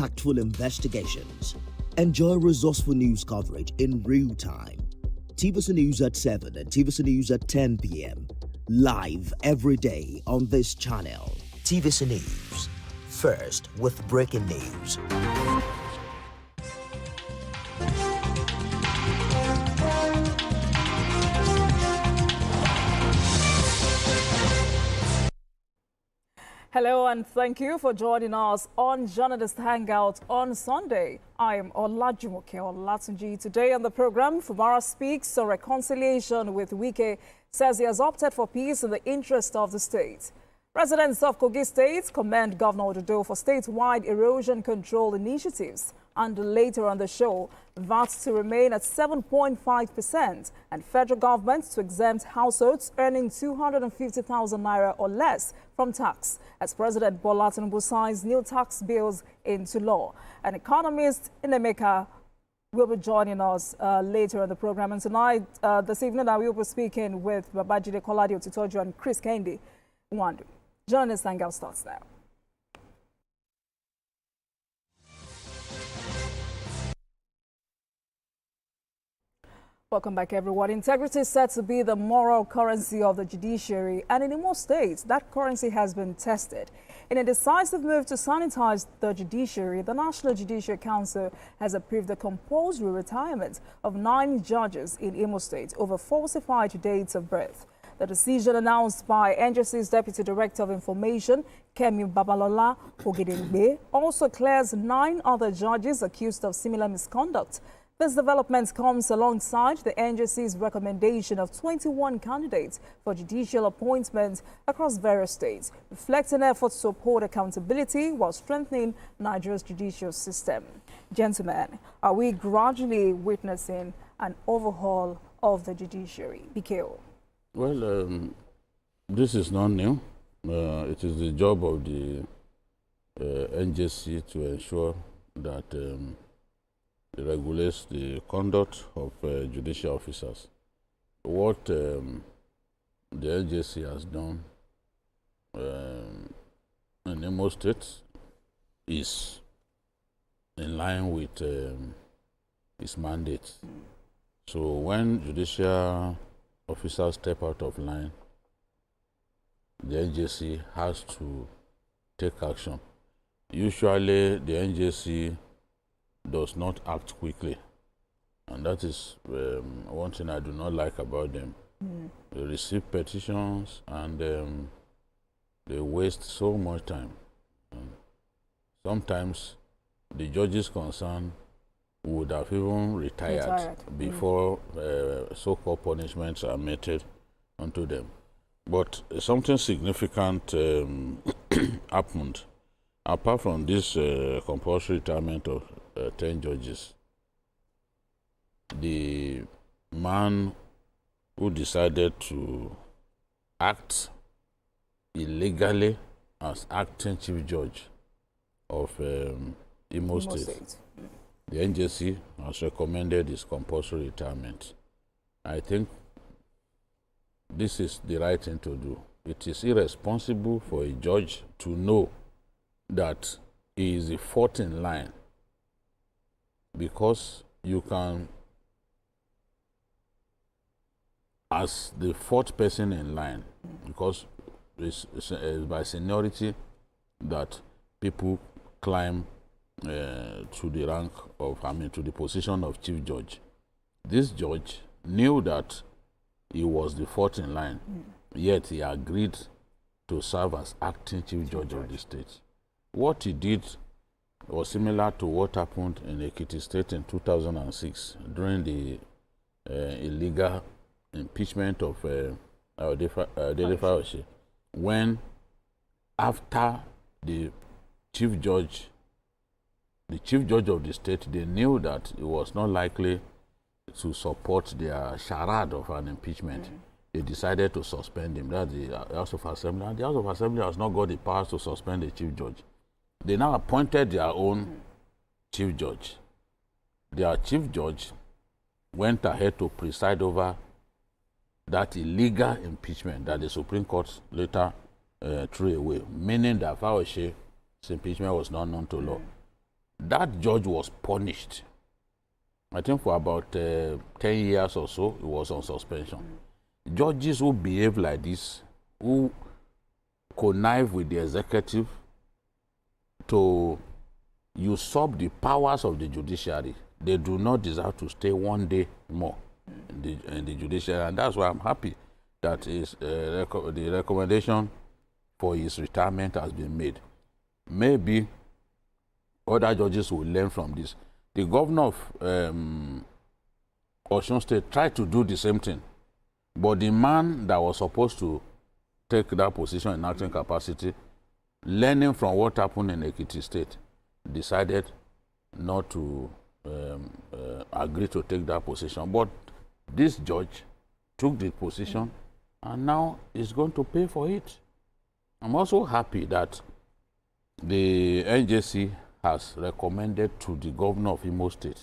impactful investigations. Enjoy resourceful news coverage in real time. TVC News at 7 and TVC News at 10 p.m. Live every day on this channel. TVC News. First with breaking news. Hello and thank you for joining us on Journalist Hangout on Sunday. I am Olajumoke Olatunji. Today on the program, Fubara speaks on reconciliation with Wike, says he has opted for peace in the interest of the state. Residents of Kogi State commend Governor Ododo for statewide erosion control initiatives. And later on the show, VAT to remain at 7.5% and federal government to exempt households earning 250,000 naira or less from tax as President Bola Tinubu signs new tax bills into law. An economist in Emeka will be joining us later in the program. And tonight, this evening, I will be speaking with Babajide Kolade Otitoju and Chris Kendi Nwandu. Journalist Hangout starts now. Welcome back, everyone. Integrity is said to be the moral currency of the judiciary, and in most states, that currency has been tested. In a decisive move to sanitize the judiciary, the National Judicial Council has approved the compulsory retirement of 9 judges in Imo State over falsified dates of birth. The decision announced by NJC's Deputy Director of Information, Kemi Babalola Ogedengbe, also clears 9 other judges accused of similar misconduct. This development comes alongside the NJC's recommendation of 21 candidates for judicial appointments across various states, reflecting efforts to uphold accountability while strengthening Nigeria's judicial system. Gentlemen, are we gradually witnessing an overhaul of the judiciary? BKO. Well, this is not new. It is the job of the NJC to ensure that it regulates the conduct of judicial officers. What the NJC has done in Imo State is in line with its mandate. So when judicial officers step out of line, the NJC has to take action. Usually the NJC does not act quickly, and that is one thing I do not like about them. They receive petitions and they waste so much time. Sometimes the judges concerned would have even retired before so-called punishments are meted onto them. But something significant happened. Apart from this compulsory retirement of 10 judges, the man who decided to act illegally as acting chief judge of Imo State, the NJC has recommended his compulsory retirement. I think this is the right thing to do. It is irresponsible for a judge to know that he is the 4th in line, because you can, as the 4th person in line, because it's by seniority that people climb to the rank of, to the position of chief judge. This judge knew that he was the 4th in line, yet he agreed to serve as acting chief judge of the state. What he did was similar to what happened in Ekiti State in 2006 during the illegal impeachment of Dele Fayose, when after the chief judge of the state, they knew that it was not likely to support their charade of an impeachment. They decided to suspend him. That's the House of Assembly. And the House of Assembly has not got the powers to suspend the chief judge. They now appointed their own chief judge. Their chief judge went ahead to preside over that illegal impeachment that the Supreme Court later threw away, meaning that Fayose's impeachment was not known to law. that judge was punished. I think for about 10 years or so, he was on suspension. Judges who behave like this, who connive with the executive to usurp the powers of the judiciary, they do not deserve to stay one day more in the judiciary. And that's why I'm happy that the recommendation for his retirement has been made. Maybe other judges will learn from this. The governor of Osun State tried to do the same thing, but the man that was supposed to take that position in acting capacity, learning from what happened in Ekiti State, decided not to agree to take that position. But this judge took the position and now is going to pay for it. I'm also happy that the NJC has recommended to the governor of Imo State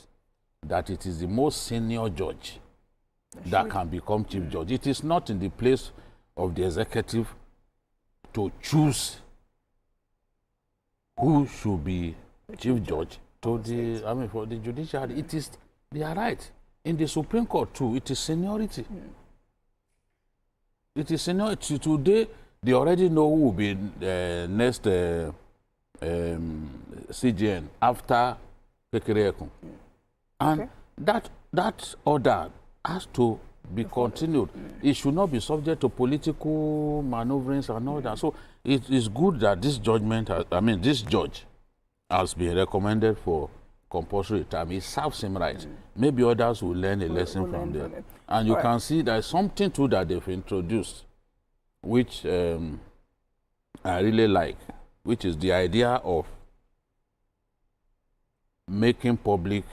that it is the most senior judge that can become chief judge. It is not in the place of the executive to choose who should be chief judge to the, I mean, for the judiciary. It is their right. In the Supreme Court too, it is seniority. It is seniority. Today, they already know who will be next CGN after Kekereekun. And that order has to be continued. It should not be subject to political maneuverings and all that. So it is good that this judgment, this judge has been recommended for compulsory time. It serves him right. Maybe others will learn a lesson from there. And you can see there's something too that they've introduced, which I really like, which is the idea of making public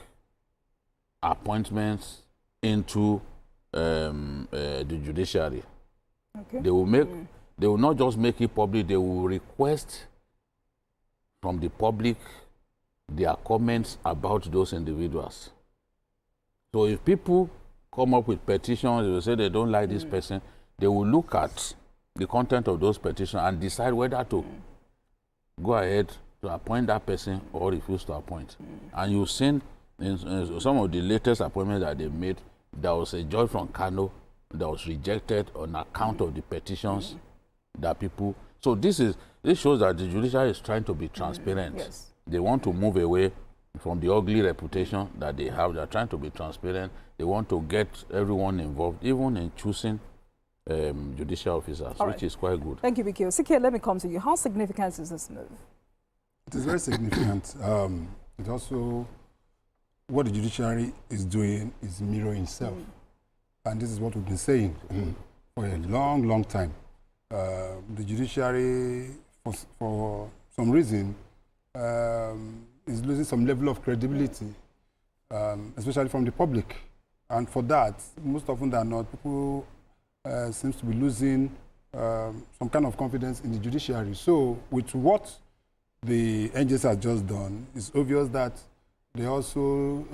appointments into the judiciary. Okay. They will not just make it public, they will request from the public their comments about those individuals. So if people come up with petitions, they will say they don't like this person, they will look at the content of those petitions and decide whether to go ahead to appoint that person or refuse to appoint. And you've seen in some of the latest appointments that they made, there was a judge from Kano that was rejected on account of the petitions that people. So this shows that the judiciary is trying to be transparent. Yes. They want to move away from the ugly reputation that they have. They're trying to be transparent. They want to get everyone involved, even in choosing judicial officers, which is quite good. Thank you, Bikio. Sikia, let me come to you. How significant is this move? It is very significant. It also, what the judiciary is doing is mirroring itself. And this is what we've been saying for a long, long time. The judiciary, for some reason, is losing some level of credibility, especially from the public. And for that, most often than not, people seems to be losing some kind of confidence in the judiciary. So with what the NJS has just done, it's obvious that they also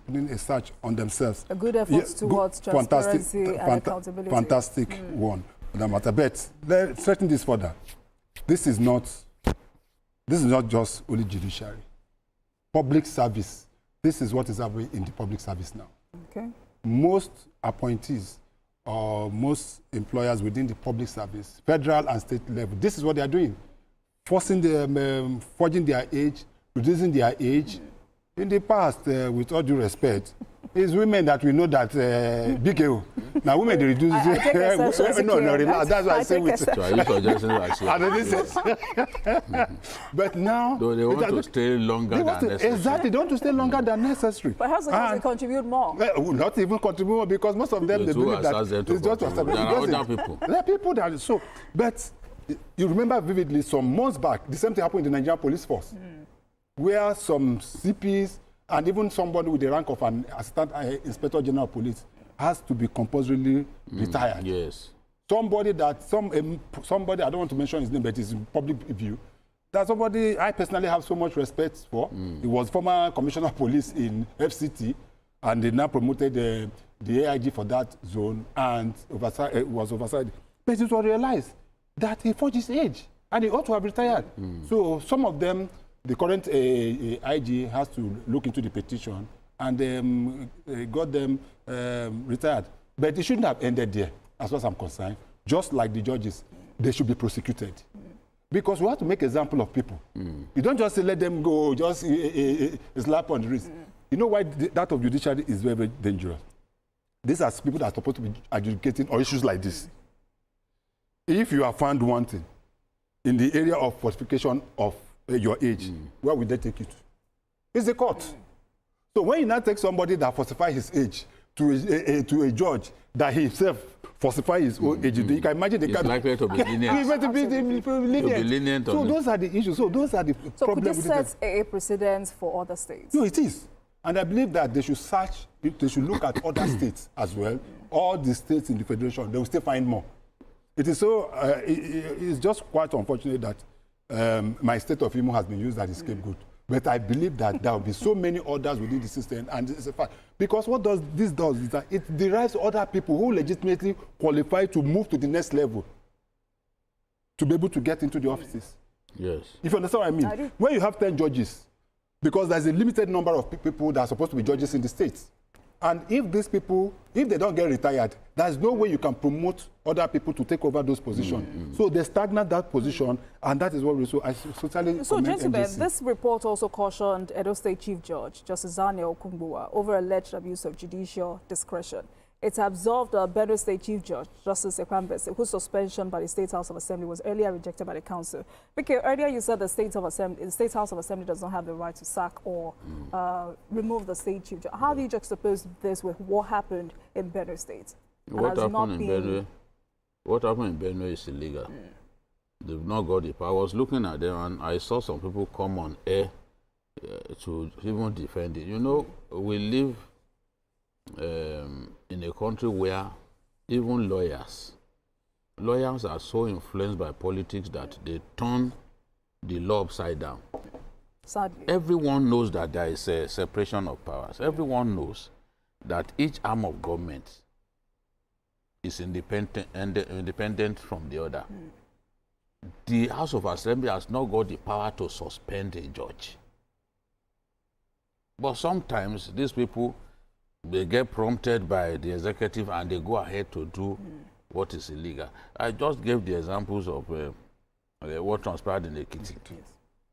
putting a search on themselves. A good effort towards transparency and accountability. Fantastic one for that matter. But let's straighten this further. This is not just only judiciary. Public service. This is what is happening in the public service now. Okay. Most appointees or most employers within the public service, federal and state level, this is what they are doing. Forcing them, forging their age, reducing their age. In the past, with all due respect, it's women that we know that BKO. Now women they reduce it. No, that's why I say with. So are you suggesting But now they want to stay longer than necessary. Exactly, they want to stay longer than necessary. But how they contribute more? Not even contribute more, because most of them they believe that it's just to there are other people. There are people that so. But you remember vividly some months back, the same thing happened in the Nigerian police force, where some CPs and even somebody with the rank of an assistant inspector general of police has to be compulsorily retired. Yes. Somebody I don't want to mention his name, but it's in public view. That's somebody I personally have so much respect for. He was former commissioner of police in FCT, and they now promoted the AIG for that zone, and was oversight. But it was realized that he forged his age, and he ought to have retired. So some of them the current IG has to look into the petition and got them retired. But it shouldn't have ended there, as far as I'm concerned. Just like the judges, they should be prosecuted. Because we have to make example of people. You don't just let them go, just a slap on the wrist. You know why that of judiciary is very, very dangerous? These are people that are supposed to be adjudicating on issues like this. If you are found wanting in the area of falsification of your age, where will they take you to? It's the court. So when you now take somebody that falsifies his age to a judge that he himself falsifies his own age, you can imagine the kind of... likely to be lenient. He's going to be lenient. So those are the issues. So those are the problems. So could this set a precedent for other states? No, it is. And I believe that they should search, they should look at other states as well. All the states in the federation, they will still find more. It is so, it's just quite unfortunate that my state of Imo has been used as a scapegoat. But I believe that there will be so many others within the system, and it's a fact. Because what this does is that it derives other people who legitimately qualify to move to the next level to be able to get into the offices. Yes. If you understand what I mean? When you have 10 judges, because there's a limited number of people that are supposed to be judges in the states. And if these people, if they don't get retired, there's no way you can promote other people to take over those positions. So they stagnate that position, and that is what we I totally So, gentlemen, NGC. this report also cautioned Edo State Chief Judge Justice Daniel Kumbuwa over alleged abuse of judicial discretion. It absolved Benue State Chief Judge Justice Ekwambese, whose suspension by the State House of Assembly was earlier rejected by the Council. Because earlier you said the State House of Assembly does not have the right to sack or remove the State Chief Judge. How do you juxtapose this with what happened in Benue State? What happened in Benue is illegal. They've not got the power. I was looking at them and I saw some people come on air to even defend it. You know, we live in a country where even lawyers are so influenced by politics that they turn the law upside down. Sadly. Everyone knows that there is a separation of powers. Everyone knows that each arm of government is independent from the other. The House of Assembly has not got the power to suspend a judge. But sometimes these people, they get prompted by the executive and they go ahead to do what is illegal. I just gave the examples of what transpired in Ekiti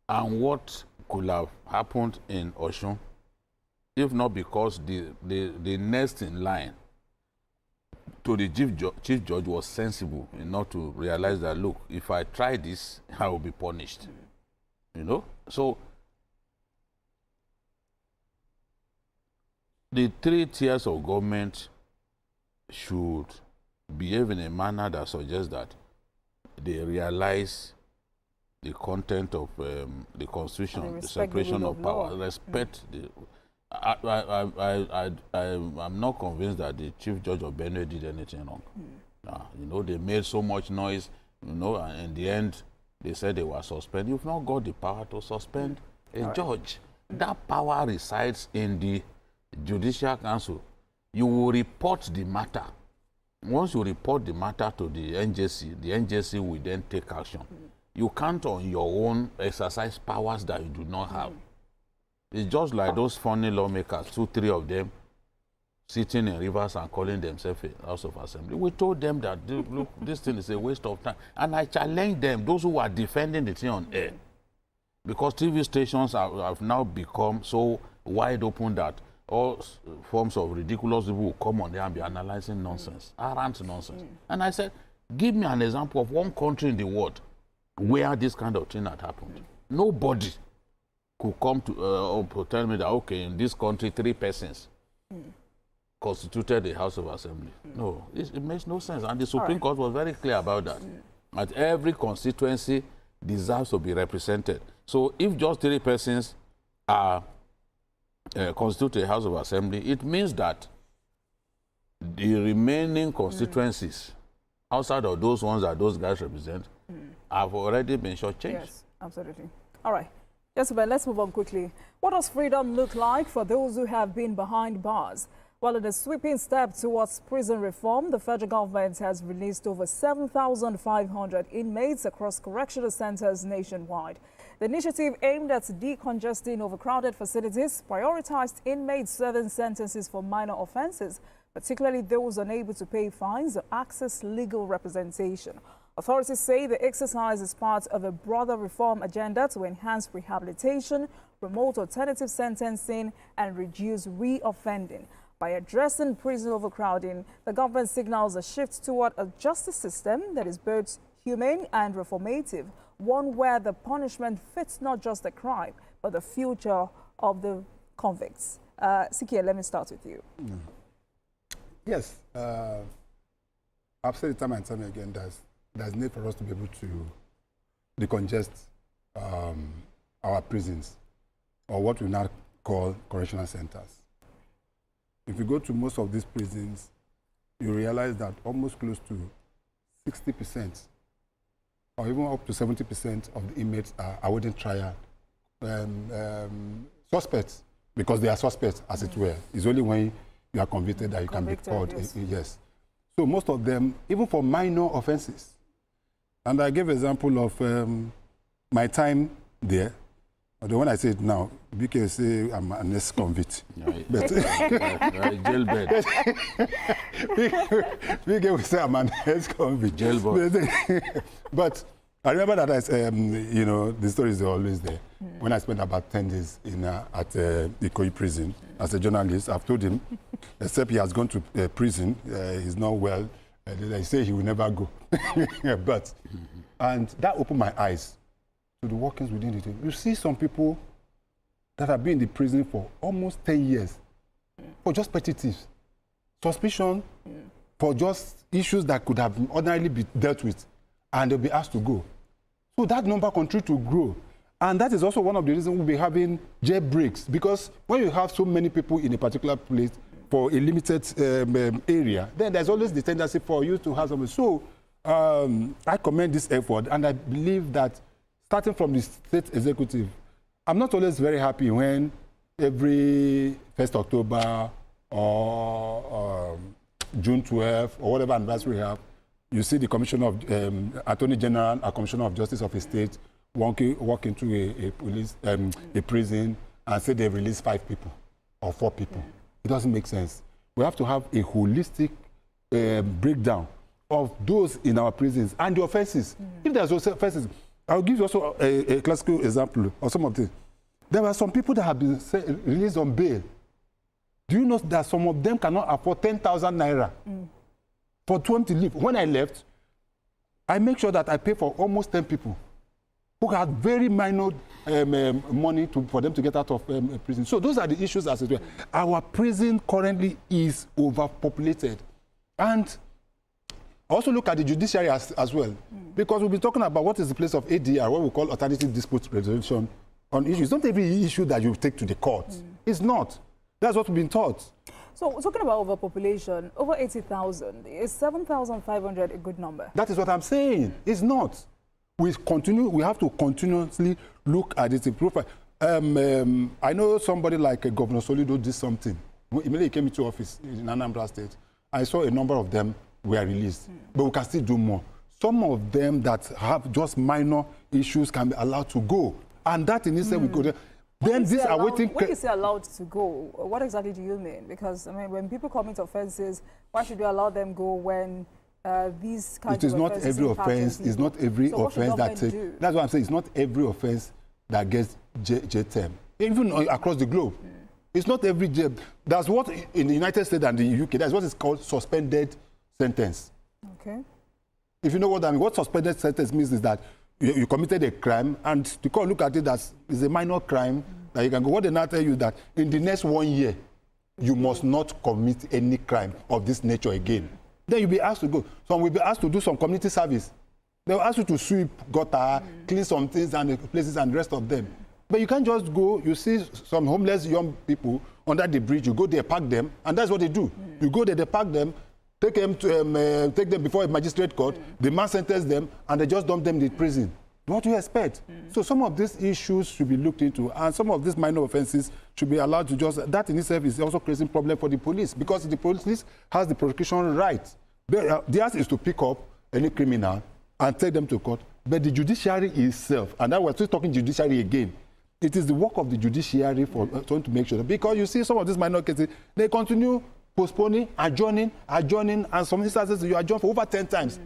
and what could have happened in Osun, if not because the next in line to the chief judge was sensible enough to realize that, look, if I try this, I will be punished. You know? So the 3 tiers of government should behave in a manner that suggests that they realize the content of the Constitution, the separation of power, respect the... I'm not convinced that the Chief Judge of Benue did anything wrong. You know, they made so much noise, you know, and in the end, they said they were suspended. You've not got the power to suspend a judge. That power resides in the Judicial Council. You will report the matter. Once you report the matter to the NJC will then take action. You can't on your own exercise powers that you do not have. It's just like those funny lawmakers, 2, 3 of them, sitting in rivers and calling themselves a House of Assembly. We told them that, look, this thing is a waste of time. And I challenged them, those who are defending the thing on air. Because TV stations have now become so wide open that all forms of ridiculous people will come on there and be analyzing nonsense, arrant nonsense. And I said, give me an example of one country in the world where this kind of thing had happened. Nobody could come to or tell me that, okay, in this country, 3 persons constituted the House of Assembly. No, it makes no sense. And the Supreme Court was very clear about that. That every constituency deserves to be represented. So if just 3 persons are constitute a House of Assembly, it means that the remaining constituencies outside of those ones that those guys represent have already been shortchanged. Yes, absolutely. All right. Yes, but let's move on quickly. What does freedom look like for those who have been behind bars? Well, in a sweeping step towards prison reform, the federal government has released over 7,500 inmates across correctional centers nationwide. The initiative aimed at decongesting overcrowded facilities prioritized inmates serving sentences for minor offenses, particularly those unable to pay fines or access legal representation. Authorities say the exercise is part of a broader reform agenda to enhance rehabilitation, promote alternative sentencing, and reduce reoffending. By addressing prison overcrowding, the government signals a shift toward a justice system that is both humane and reformative, one where the punishment fits not just the crime, but the future of the convicts. Sikia, let me start with you. Yes, I've said it time and time again, there's need for us to be able to decongest our prisons, or what we now call correctional centers. If you go to most of these prisons, you realize that almost close to 60%, or even up to 70% of the inmates are awaiting trial. Suspects, because they are suspects, as it were. It's only when you are convicted that you can be called. Yes. So most of them, even for minor offenses. And I give example of my time there. Although when I say it now, BK say I'm an ex-convict. But jailbird. BK will say I'm an ex-convict. Jailbird. But I remember that the stories are always there. When I spent about 10 days at the Kogi prison as a journalist, I've told him, except he has gone to prison, he's not well. They say he will never go. And that opened my eyes to the workings within the team. You see some people that have been in the prison for almost 10 years for just petty thieves. Suspicion for just issues that could have ordinarily been dealt with, and they'll be asked to go. So that number continues to grow. And that is also one of the reasons we'll be having jailbreaks, because when you have so many people in a particular place for a limited area, then there's always the tendency for you to have something. So I commend this effort, and I believe that starting from the state executive, I'm not always very happy when every 1st October or June 12th or whatever anniversary we have, you see the Commissioner of Attorney General and Commissioner of Justice of a state walk into a prison and say they've released 5 people or 4 people. It doesn't make sense. We have to have a holistic breakdown of those in our prisons and the offenses. If there's also offenses, I'll give you also a classical example of some of this. There were some people that have been released on bail. Do you know that some of them cannot afford 10,000 naira for 20 to live? When I left, I make sure that I pay for almost 10 people who had very minor money for them to get out of prison. So those are the issues as it were. Our prison currently is overpopulated. And also look at the judiciary as well, because we've been talking about what is the place of ADR, what we call alternative dispute resolution on issues. It's not every issue that you take to the court. It's not. That's what we've been taught. So we're talking about overpopulation, over 80,000. Is 7,500 a good number? That is what I'm saying. It's not. We have to continuously look at it. I know somebody like Governor Solido did something. Immediately he came into office in Anambra State. I saw a number of them were released, but we can still do more. Some of them that have just minor issues can be allowed to go, and that in itself we could. Then these are waiting. When you say allowed to go, what exactly do you mean? Because I mean, when people commit offences, why should you allow them go when these kinds of offences? It is not every offence. It's not every offence that. That's what I'm saying. It's not every offence that gets jail term, even across the globe. It's not every jail. That's what in the United States and the UK. That's what is called suspended sentence. Okay. If you know what I mean, what suspended sentence means is that you committed a crime, and the court look at it as is a minor crime that you can go. What they now tell you that in the next 1 year, you must not commit any crime of this nature again. Then you'll be asked to go. Some will be asked to do some community service. They'll ask you to sweep, gutter, clean some things and places and the rest of them. But you can't just go, you see some homeless young people under the bridge, you go there, park them, and that's what they do. You go there, they park them, take them before a magistrate court, the man sentence them, and they just dump them in the prison. What do you expect? So some of these issues should be looked into, and some of these minor offenses should be allowed to just, that in itself is also creating problem for the police, because the police has the prosecution right. Theirs is to pick up any criminal and take them to court. But the judiciary itself, and now we're still talking judiciary again, it is the work of the judiciary for trying to make sure that, because you see some of these minor cases, they continue postponing, adjourning, and some instances you adjourn for over 10 times.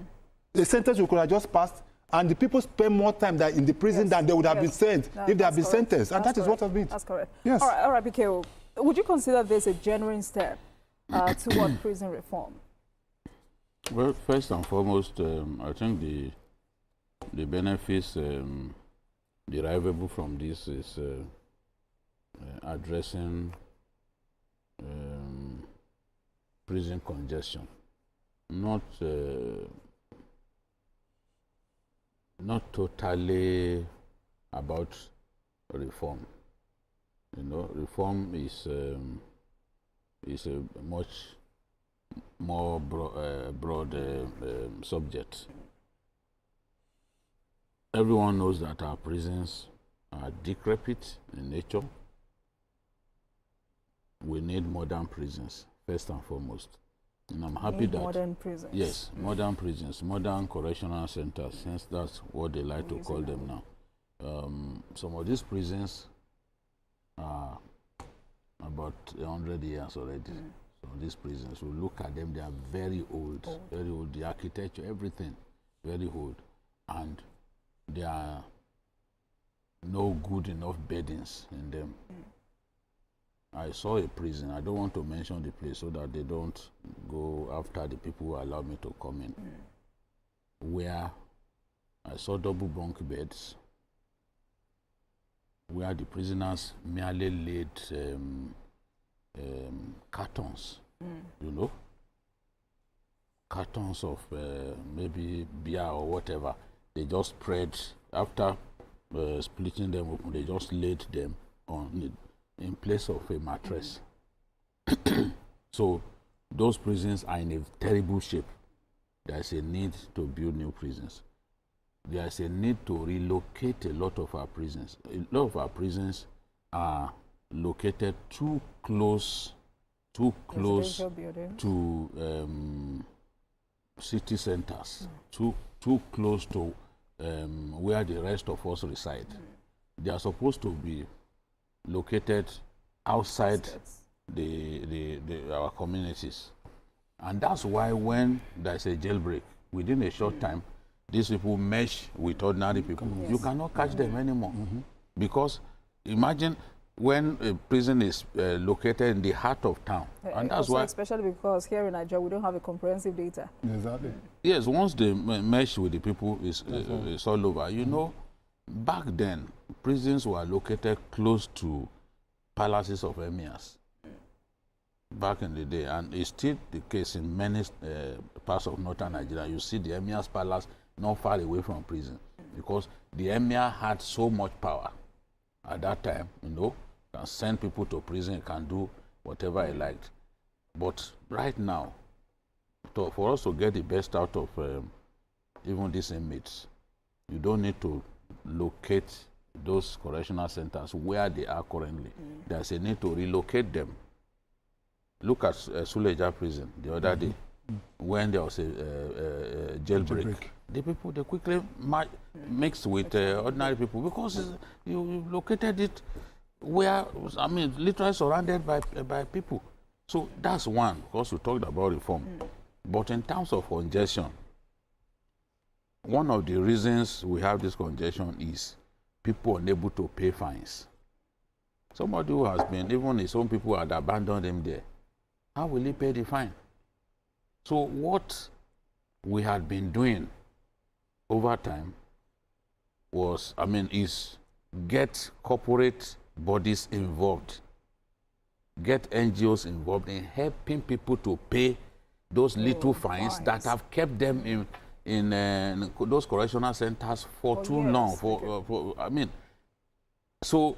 The sentence you could have just passed, and the people spend more time in the prison than they would have been sent if they had been sentenced. And that is what has been. That's correct. Yes. All right, BKO. Would you consider this a genuine step toward prison reform? Well, first and foremost, I think the benefits derivable from this is addressing prison congestion, not totally about reform. You know, reform is a much more broad subject. Everyone knows that our prisons are decrepit in nature. We need modern prisons, first and foremost. And I'm happy that modern prisons. Yes, modern prisons, modern correctional centers, since that's what they like to call them now. Some of these prisons are about 100 years already. So these prisons, we look at them, they are very old, very old. The architecture, everything, very old. And there are no good enough beddings in them. I saw a prison, I don't want to mention the place so that they don't go after the people who allow me to come in, where I saw double bunk beds, where the prisoners merely laid cartons, you know, cartons of maybe beer or whatever. They just spread, after splitting them open, they just laid them on in place of a mattress. So those prisons are in a terrible shape. There's a need to build new prisons. There's a need to relocate a lot of our prisons. A lot of our prisons are located too close to city centers, too close to where the rest of us reside. They are supposed to be located outside our communities. And that's why when there's a jailbreak, within a short time, these people mesh with ordinary people. Yes. You cannot catch them anymore. Because imagine when a prison is located in the heart of town. And that's why, especially because here in Nigeria, we don't have a comprehensive data. Exactly. Yes, once they mesh with the people, it's all over. You know, back then, prisons were located close to palaces of emirs. Back in the day, and it's still the case in many parts of northern Nigeria. You see the emir's palace not far away from prison, because the emir had so much power at that time. You know, can send people to prison, can do whatever he liked. But right now, for us to get the best out of even these inmates, you don't need to locate those correctional centers where they are currently. There's a need to relocate them. Look at Suleja prison the other day, when there was a jailbreak. The people, they quickly mixed with ordinary people, because you located it where, I mean, literally surrounded by people. So that's one, because we talked about reform. But in terms of congestion, one of the reasons we have this congestion is people unable to pay fines. Somebody who has been, even his own people had abandoned him there, how will he pay the fine? So what we had been doing over time was, is get corporate bodies involved, get NGOs involved in helping people to pay those little fines that have kept them in those correctional centers for too long. So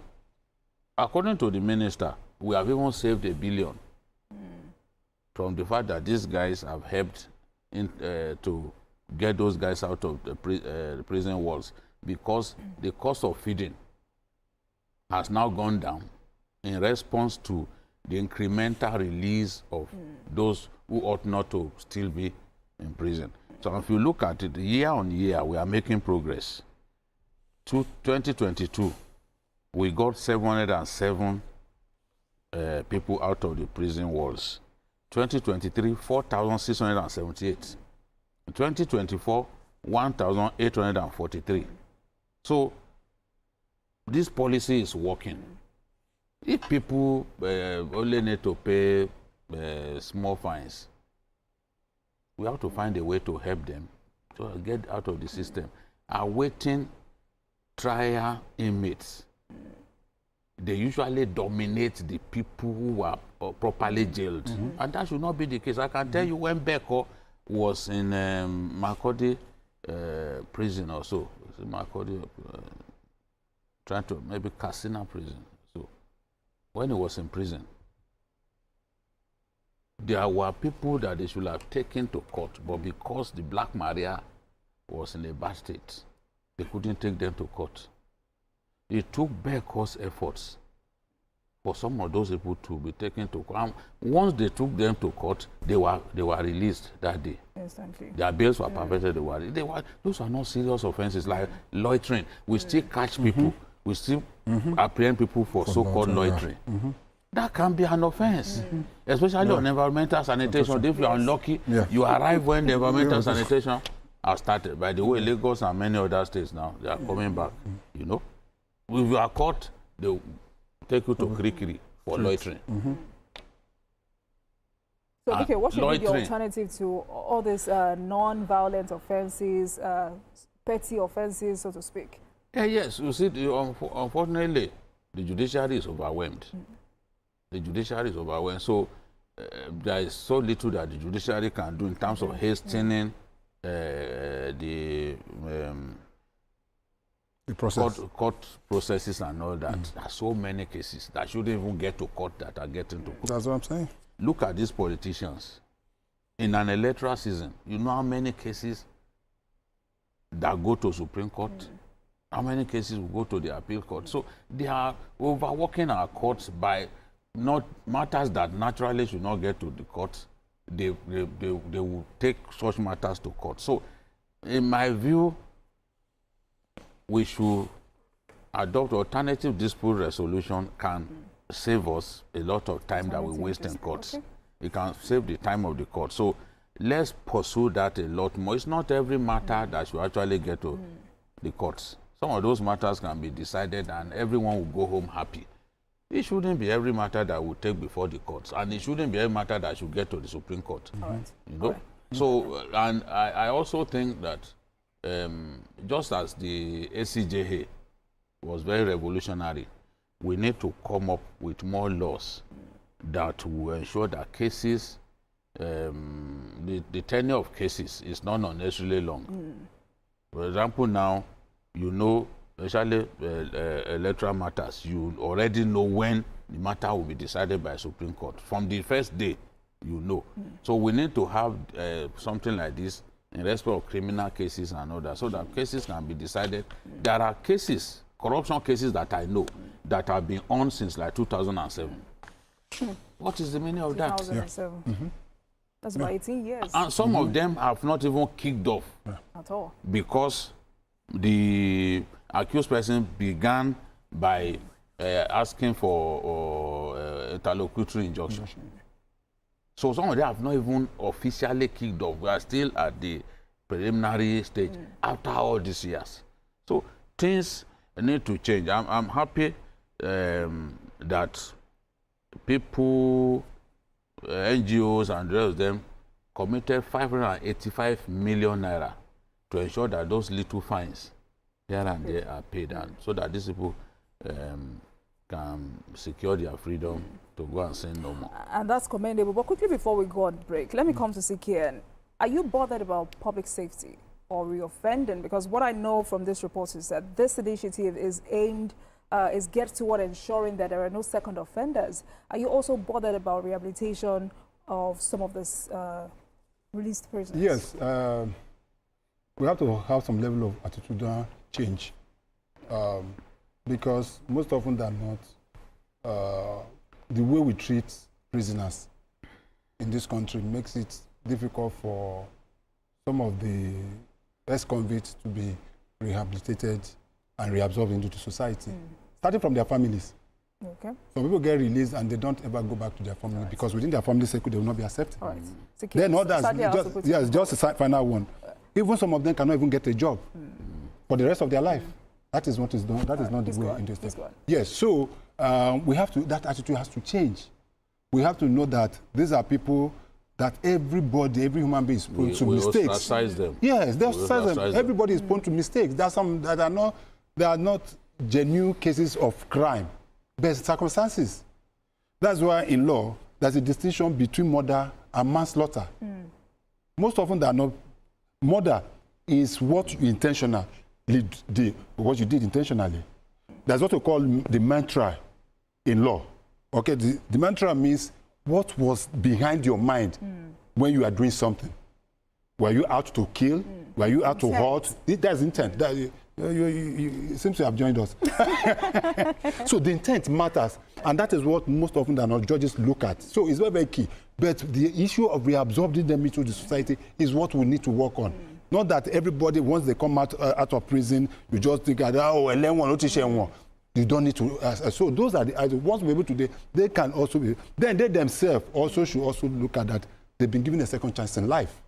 according to the minister, we have even saved $1 billion from the fact that these guys have helped to get those guys out of the prison walls, because the cost of feeding has now gone down in response to the incremental release of those who ought not to still be in prison. So if you look at it, year on year, we are making progress. 2022, we got 707 people out of the prison walls. 2023, 4,678. 2024, 1,843. So this policy is working. If people only need to pay small fines, we have to find a way to help them to get out of the system. Awaiting trial inmates, they usually dominate the people who are properly jailed. And that should not be the case. I can tell you when Beko was in Makurdi prison or so, Makurdi, trying to, maybe Katsina prison. So when he was in prison, there were people that they should have taken to court, but because the Black Maria was in a bad state, they couldn't take them to court. It took Beko's efforts for some of those people to be taken to court. And once they took them to court, they were released that day. Instantly. Their bails were perfected. Those are not serious offenses like loitering. We still catch people. We still apprehend people for so-called loitering. That can be an offense, especially on environmental sanitation. If you are unlucky, you arrive when the environmental sanitation has started. By the way, Lagos and many other states now, they are coming back, you know. If you are caught, they will take you to Krikiri for loitering. So, okay, what should be the alternative to all these non-violent offenses, petty offenses, so to speak? Yes, you see, unfortunately, the judiciary is overwhelmed. The judiciary is overwhelmed. So there is so little that the judiciary can do in terms of hastening the process. Court processes and all that. There are so many cases that shouldn't even get to court that are getting to court. That's what I'm saying. Look at these politicians. In an electoral season, you know how many cases that go to Supreme Court? How many cases will go to the appeal court? So they are overworking our courts by not matters that naturally should not get to the court. They will take such matters to court. So in my view, we should adopt alternative dispute resolution can save us a lot of time that we waste in courts. Okay. It can save the time of the court. So let's pursue that a lot more. It's not every matter that should actually get to the courts. Some of those matters can be decided and everyone will go home happy. It shouldn't be every matter that will take before the courts, and it shouldn't be every matter that should get to the Supreme Court. You know? So, and I also think that just as the ACJA was very revolutionary, we need to come up with more laws that will ensure that cases, the tenure of cases is not unnecessarily long. For example, now, you know, especially electoral matters, you already know when the matter will be decided by Supreme Court. From the first day, you know. So we need to have something like this in respect of criminal cases and all that, so that cases can be decided. There are cases, corruption cases that I know, that have been on since like 2007. What is the meaning of that? 2007. That's about 18 years. And some of them have not even kicked off. At all. Because the accused person began by asking for interlocutory injunction. So some of them have not even officially kicked off. We are still at the preliminary stage after all these years. So things need to change. I'm happy that people, NGOs and the rest of them committed 585 million naira to ensure that those little fines here and there are paid, and so that these people can secure their freedom to go and sin no more. And that's commendable. But quickly before we go on break, let me come to Sikian. Are you bothered about public safety or reoffending? Because what I know from this report is that this initiative is aimed, is geared toward ensuring that there are no second offenders. Are you also bothered about rehabilitation of some of this released prisoners? Yes. We have to have some level of attitudinal change, because most often than not, the way we treat prisoners in this country makes it difficult for some of the ex-convicts to be rehabilitated and reabsorbed into the society, starting from their families. Okay. Some people get released and they don't ever go back to their family because within their family circle they will not be accepted. All right. Then others, just a final one. Even some of them cannot even get a job for the rest of their life. That is what is done. That is not the way in this state. Yes. So we have to. That attitude has to change. We have to know that these are people that every human being is prone to mistakes. Ostracize them. Yes, they ostracize them. Everybody is prone to mistakes. There are some that are not genuine cases of crime, but circumstances. That's why in law there's a distinction between murder and manslaughter. Most often they are not. Murder is what you intentionally did, what you did intentionally. That's what we call the mantra in law. Okay, the mantra means what was behind your mind when you are doing something. Were you out to kill? Were you out to hurt? That's intent. You seem to have joined us. So the intent matters, and that is what most often than not judges look at. So it's very, very key. But the issue of reabsorbing them into the society is what we need to work on. Not that everybody, once they come out of prison, you just think, oh, you don't need to. So those are the ideas. Once we're able to, they can also be. Then they themselves also should also look at that. They've been given a second chance in life.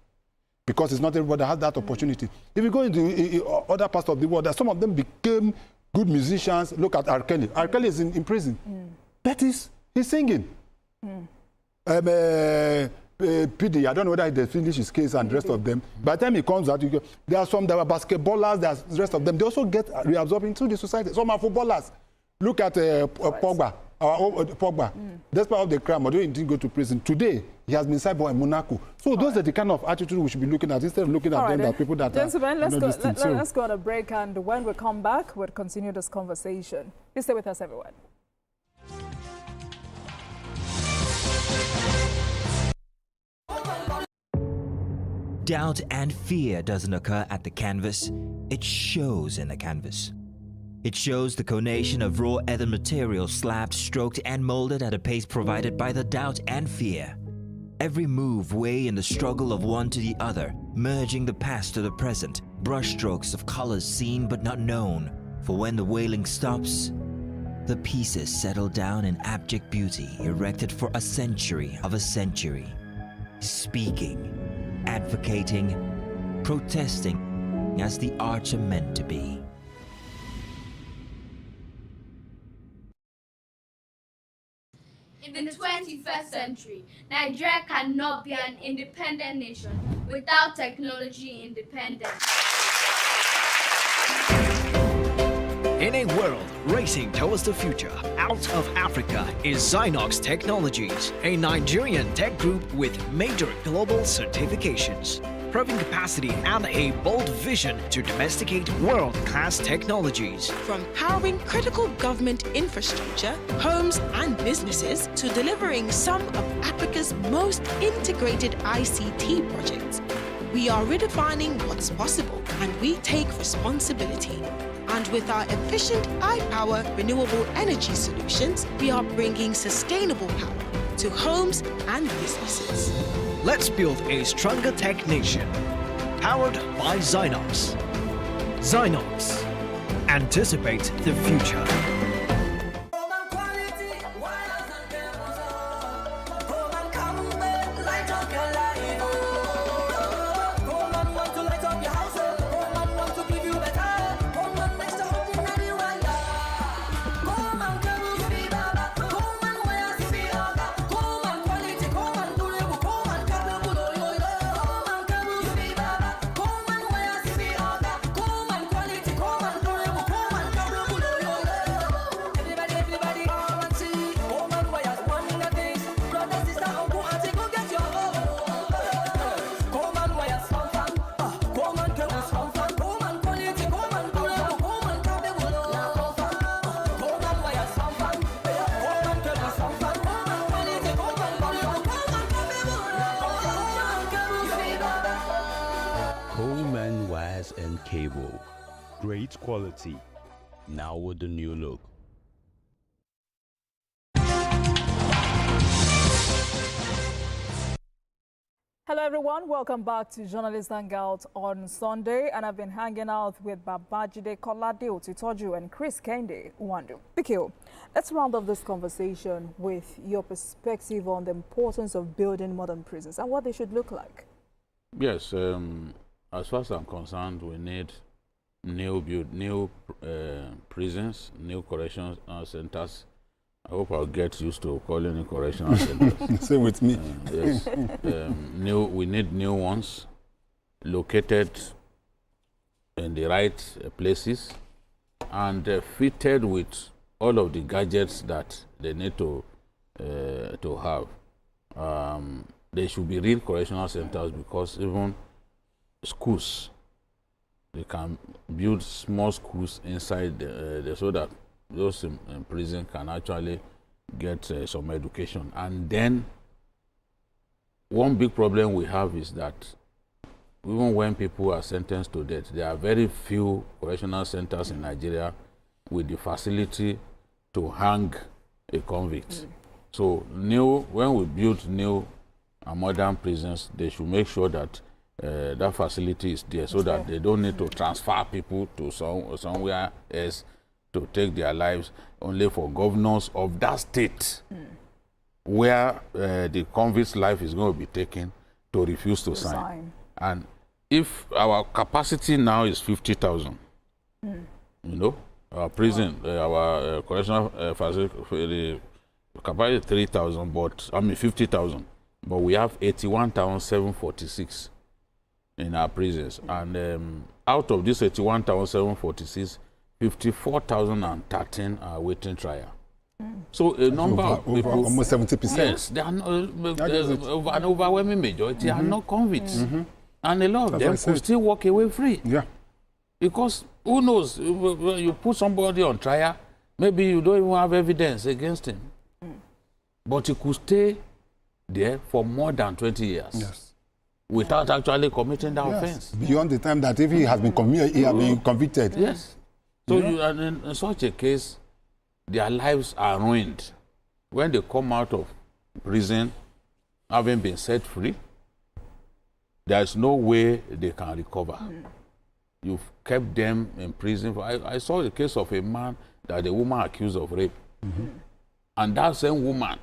Because it's not everybody that has that opportunity. If you go into other parts of the world, some of them became good musicians. Look at R. Kelly. R. Kelly is in prison. But he's singing. PD, I don't know whether they finish his case and the rest of them. By the time he comes out, there are some that are basketballers, there's the rest of them. They also get reabsorbed into the society. Some are footballers. Look at Pogba. Pogba. Despite all the crime, although he didn't go to prison, today he has been cyborg in Monaco. So those are the kind of attitude we should be looking at instead of looking at them that people that gentlemen, are let's go on a break, and when we come back, we'll continue this conversation. Please stay with us, everyone. Doubt and fear doesn't occur at the canvas, it shows in the canvas. It shows the conation of raw earthen material slabbed, stroked and molded at a pace provided by the doubt and fear. Every move way in the struggle of one to the other, merging the past to the present, brushstrokes of colors seen but not known. For when the wailing stops, the pieces settle down in abject beauty erected for a century of a century. Speaking, advocating, protesting as the arts are meant to be. In the 21st century, Nigeria cannot be an independent nation without technology independence. In a world racing towards the future, out of Africa is Zynox Technologies, a Nigerian tech group with major global certifications, proven capacity and a bold vision to domesticate world-class technologies. From powering critical government infrastructure, homes and businesses, to delivering some of Africa's most integrated ICT projects, we are redefining what's possible, and we take responsibility. And with our efficient iPower renewable energy solutions, we are bringing sustainable power to homes and businesses. Let's build a stronger tech nation, powered by Zynox. Zynox. Anticipate the future. And cable, great quality, now with the new look. Hello everyone, welcome back to Journalist Hangout on Sunday, and I've been hanging out with Babajide Kolade Otitoju and Chris Kende Uwandu. Bikio, let's round off this conversation with your perspective on the importance of building modern prisons and what they should look like. Yes, as far as I'm concerned, we need new prisons, new correctional centers. I hope I'll get used to calling it correctional centers. Same with me. Yes. We need new ones located in the right places and fitted with all of the gadgets that they need to have. They should be real correctional centers, because even schools, they can build small schools inside so that those in prison can actually get some education. And then one big problem we have is that even when people are sentenced to death, there are very few correctional centers in Nigeria with the facility to hang a convict. So when we build new and modern prisons, they should make sure that that facility is there, so that they don't need to transfer people to somewhere else to take their lives, only for governors of that state where the convict's life is going to be taken to refuse to sign. And if our capacity now is 50,000, you know, our prison, our correctional facility, the capacity is 3,000, but 50,000, but we have 81,746 in our prisons, and out of this 81,746, 54,013 are waiting trial. So a number of people, almost 70%. yes, they are not, an overwhelming majority are not convicts, and a lot of them could still walk away free. Yeah. Because who knows, when you put somebody on trial, maybe you don't even have evidence against him, but he could stay there for more than 20 years. Yes. Without actually committing that offense. Beyond the time that if he has been convicted. Yes. So in such a case, their lives are ruined. When they come out of prison, having been set free, there is no way they can recover. You've kept them in prison. I saw the case of a man that the woman accused of rape. And that same woman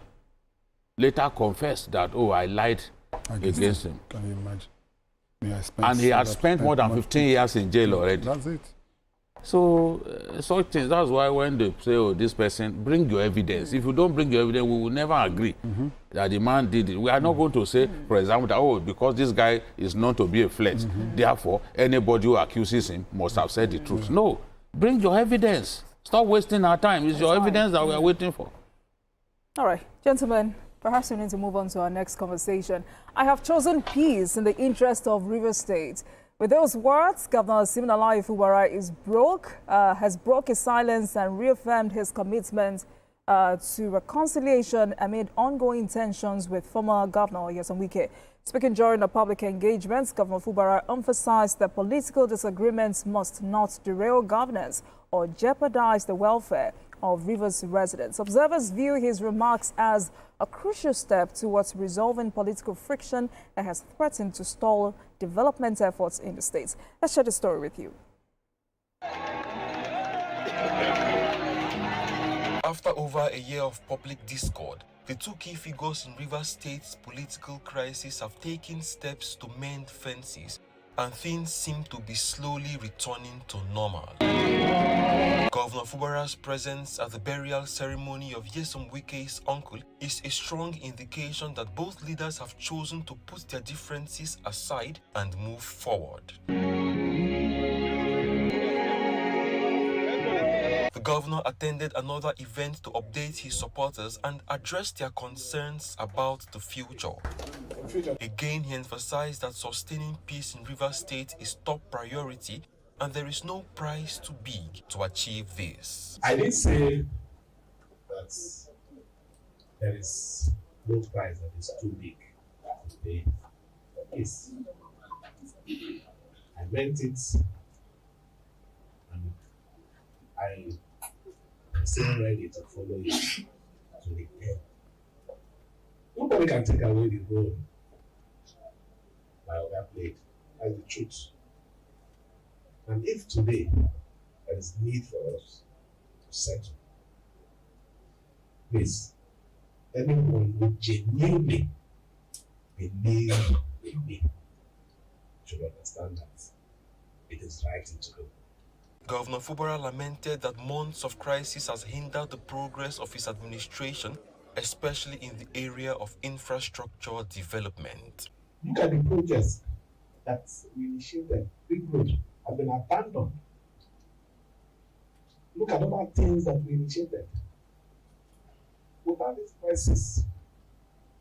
later confessed that, oh, I lied against him. Can you imagine? And he had spent more than 15 years in jail already. That's it. So, such things, that's why when they say, oh, this person, bring your evidence. If you don't bring your evidence, we will never agree that the man did it. We are not going to say, for example, that, oh, because this guy is known to be a flirt, therefore, anybody who accuses him must have said the truth. No, bring your evidence. Stop wasting our time. It's your evidence that we are waiting for. All right, gentlemen, perhaps we need to move on to our next conversation. I have chosen peace in the interest of Rivers State. With those words, Governor Siminalayi Fubara has broke his silence and reaffirmed his commitment to reconciliation amid ongoing tensions with former Governor Nyesom Wike. Speaking during a public engagement, Governor Fubara emphasized that political disagreements must not derail governance or jeopardize the welfare of Rivers residents. Observers view his remarks as a crucial step towards resolving political friction that has threatened to stall development efforts in the state. Let's share the story with you. After over a year of public discord, the two key figures in Rivers State's political crisis have taken steps to mend fences, and things seem to be slowly returning to normal. Governor Fubara's presence at the burial ceremony of Nyesom Wike's uncle is a strong indication that both leaders have chosen to put their differences aside and move forward. The governor attended another event to update his supporters and address their concerns about the future. Again, he emphasized that sustaining peace in Rivers State is top priority, and there is no price too big to achieve this. I did say that there is no price that is too big to pay for peace. I meant it, and I am still ready to follow it to the end. Nobody can take away the road I overplayed. That's the truth. And if today there is need for us to settle, please, anyone who genuinely believes in me should understand that it is the right thing to do. Governor Fubara lamented that months of crisis has hindered the progress of his administration, especially in the area of infrastructure development. Look at the projects that we initiated. Big road have been abandoned. Look at other things that we initiated. Without this crisis,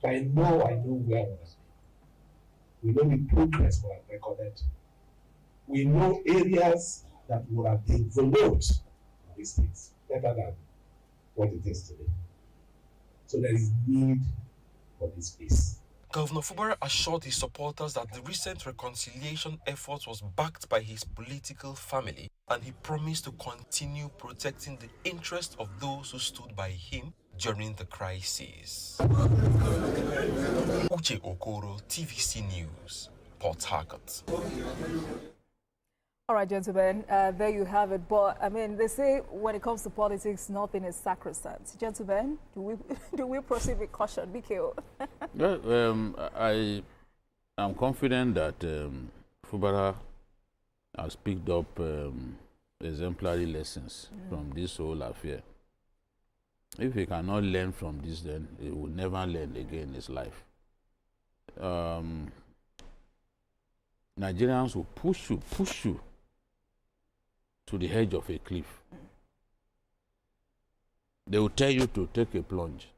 by now I know where we are. We know the progress we have recorded. We know areas that would have been developed in these states better than what it is today. So there is need for this peace. Governor Fubara assured his supporters that the recent reconciliation effort was backed by his political family, and he promised to continue protecting the interests of those who stood by him during the crisis. Uche Okoro, TVC News, Port Harcourt. All right, gentlemen, there you have it. But I mean, they say when it comes to politics, nothing is sacrosanct. Gentlemen, do we proceed with caution? BKO. Well, I am confident that Fubara has picked up exemplary lessons from this whole affair. If he cannot learn from this, then he will never learn again in his life. Nigerians will push you to the edge of a cliff. They will tell you to take a plunge.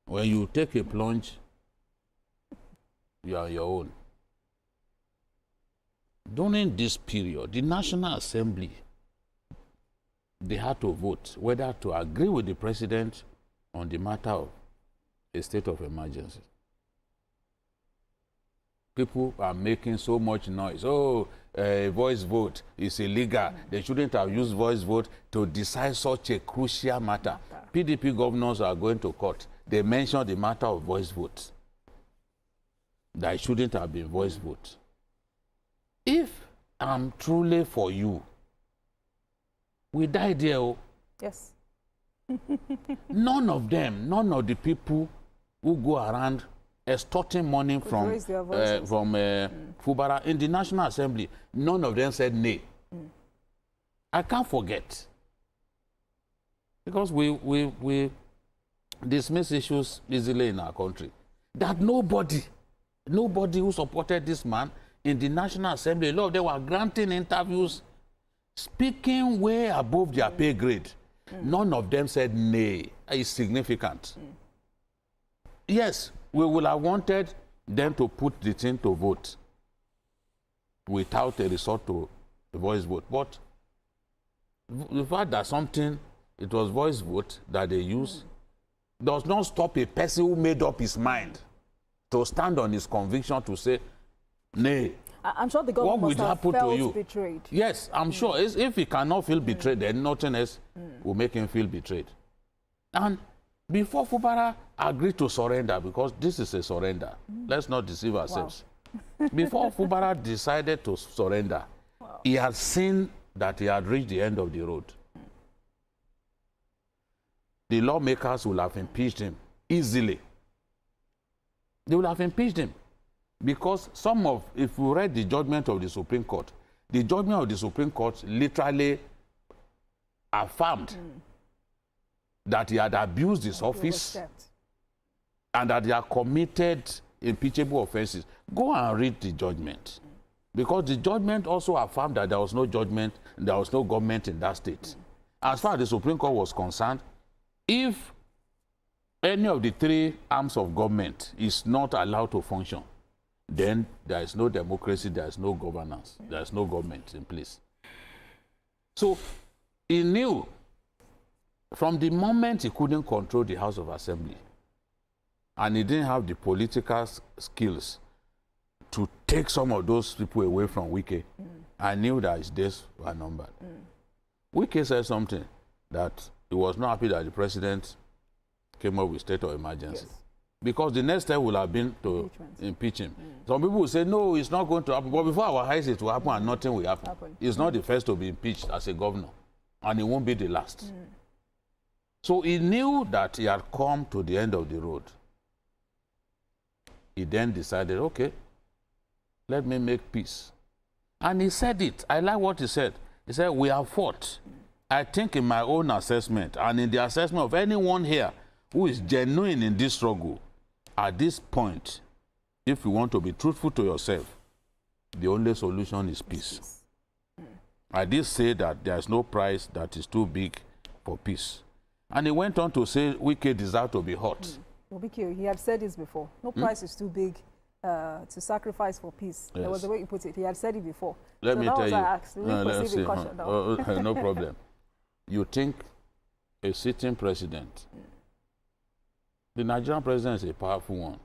When you take a plunge, you are on your own. During this period, the National Assembly, they had to vote whether to agree with the president on the matter of a state of emergency. People are making so much noise. Oh, voice vote is illegal. They shouldn't have used voice vote to decide such a crucial matter. PDP governors are going to court. They mentioned the matter of voice vote. That it shouldn't have been voice vote. If I'm truly for you, we die there. Oh. Yes. None of the people who go around extorting money from Fubara in the National Assembly, none of them said nay. I can't forget. Because we dismiss issues easily in our country. That nobody who supported this man in the National Assembly, a lot of them were granting interviews, speaking way above their pay grade. None of them said nay. It's significant. Yes, we would have wanted them to put the thing to vote without a resort to a voice vote. But the fact that it was voice vote that they use, does not stop a person who made up his mind to stand on his conviction to say, nay. I'm sure the government must have felt betrayed. Yes, I'm sure. If he cannot feel betrayed, then nothing else will make him feel betrayed. And before Fubara agreed to surrender, because this is a surrender, let's not deceive ourselves. Wow. Before Fubara decided to surrender, he had seen that he had reached the end of the road. The lawmakers will have impeached him easily. They will have impeached him. Because if you read the judgment of the Supreme Court, the judgment of the Supreme Court literally affirmed that he had abused his office and that he had committed impeachable offenses. Go and read the judgment. Because the judgment also affirmed that there was no judgment, there was no government in that state. As far as the Supreme Court was concerned, if any of the three arms of government is not allowed to function, then there is no democracy, there is no governance, there is no government in place. So he knew from the moment he couldn't control the House of Assembly and he didn't have the political skills to take some of those people away from Wike, I knew that his days were numbered. Wike said something that he was not happy that the president came up with state of emergency. Yes. because the next step will have been to impeach him. Some people will say, no, it's not going to happen. But before our eyes, it will happen and nothing will happen. He's not the first to be impeached as a governor, and he won't be the last. So he knew that he had come to the end of the road. He then decided, okay, let me make peace. And he said it. I like what he said. He said, we have fought. I think in my own assessment and in the assessment of anyone here who is genuine in this struggle, at this point, if you want to be truthful to yourself, the only solution is peace. I did say that there is no price that is too big for peace. And he went on to say, Wike deserve to be hot. Well, Wike, he had said this before. No price is too big to sacrifice for peace. Yes. That was the way he put it. He had said it before. Let me tell you. No problem. You think a sitting president, the Nigerian president is a powerful one.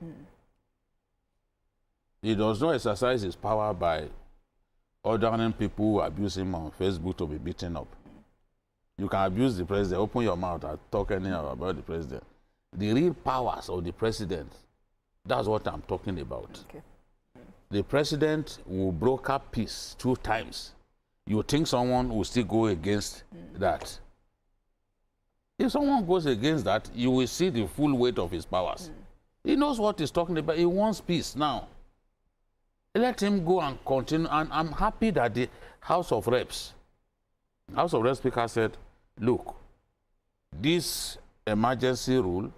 He does not exercise his power by ordering people who abuse him on Facebook to be beaten up. You can abuse the president, open your mouth and talk anyhow about the president. The real powers of the president, that's what I'm talking about. Okay. The president will broker peace 2 times. You think someone will still go against that? If someone goes against that, you will see the full weight of his powers. He knows what he's talking about. He wants peace now. Let him go and continue. And I'm happy that the House of Reps Speaker said, look, this emergency rule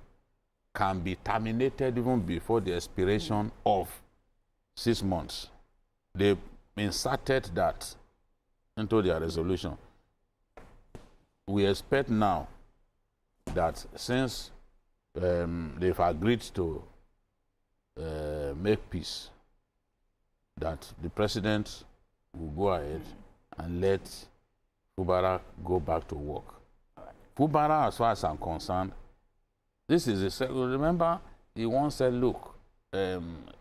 can be terminated even before the expiration of 6 months. They inserted that into their resolution. We expect now that since they've agreed to make peace, that the president will go ahead and let Fubara go back to work. Fubara, as far as I'm concerned, this is a, remember, he once said, look,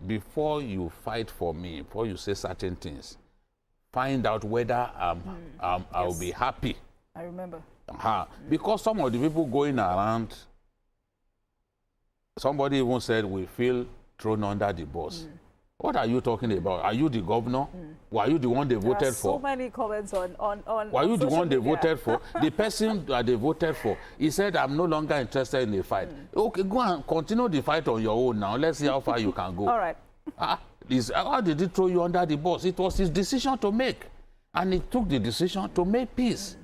before you fight for me, before you say certain things, find out whether I'll be happy. I remember. Because some of the people going around, somebody even said, we feel thrown under the bus. What are you talking about? Are you the governor? Were you the one they voted for? So many comments on Were you the one they media. voted for? The person that they voted for, he said, I'm no longer interested in the fight. Okay, go and continue the fight on your own now. Let's see how far you can go. All right. How did he throw you under the bus? It was his decision to make. And he took the decision to make peace.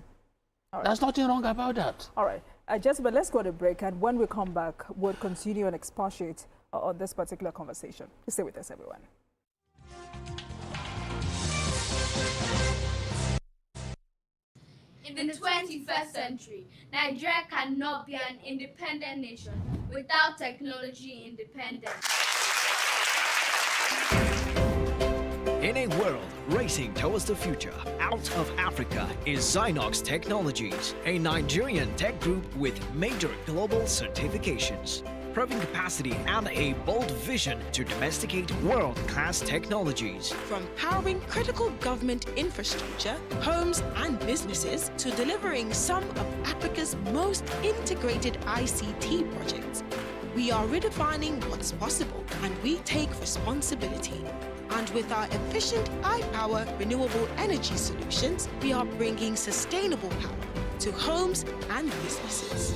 Right. There's nothing wrong about that. All right. But let's go to break. And when we come back, we'll continue and expatiate on this particular conversation. Please stay with us, everyone. In the 21st century, Nigeria cannot be an independent nation without technology independence. In a world racing towards the future, out of Africa is Zynox Technologies, a Nigerian tech group with major global certifications, proven capacity and a bold vision to domesticate world-class technologies. From powering critical government infrastructure, homes and businesses, to delivering some of Africa's most integrated ICT projects, we are redefining what's possible, and we take responsibility. And with our efficient iPower renewable energy solutions, we are bringing sustainable power to homes and businesses.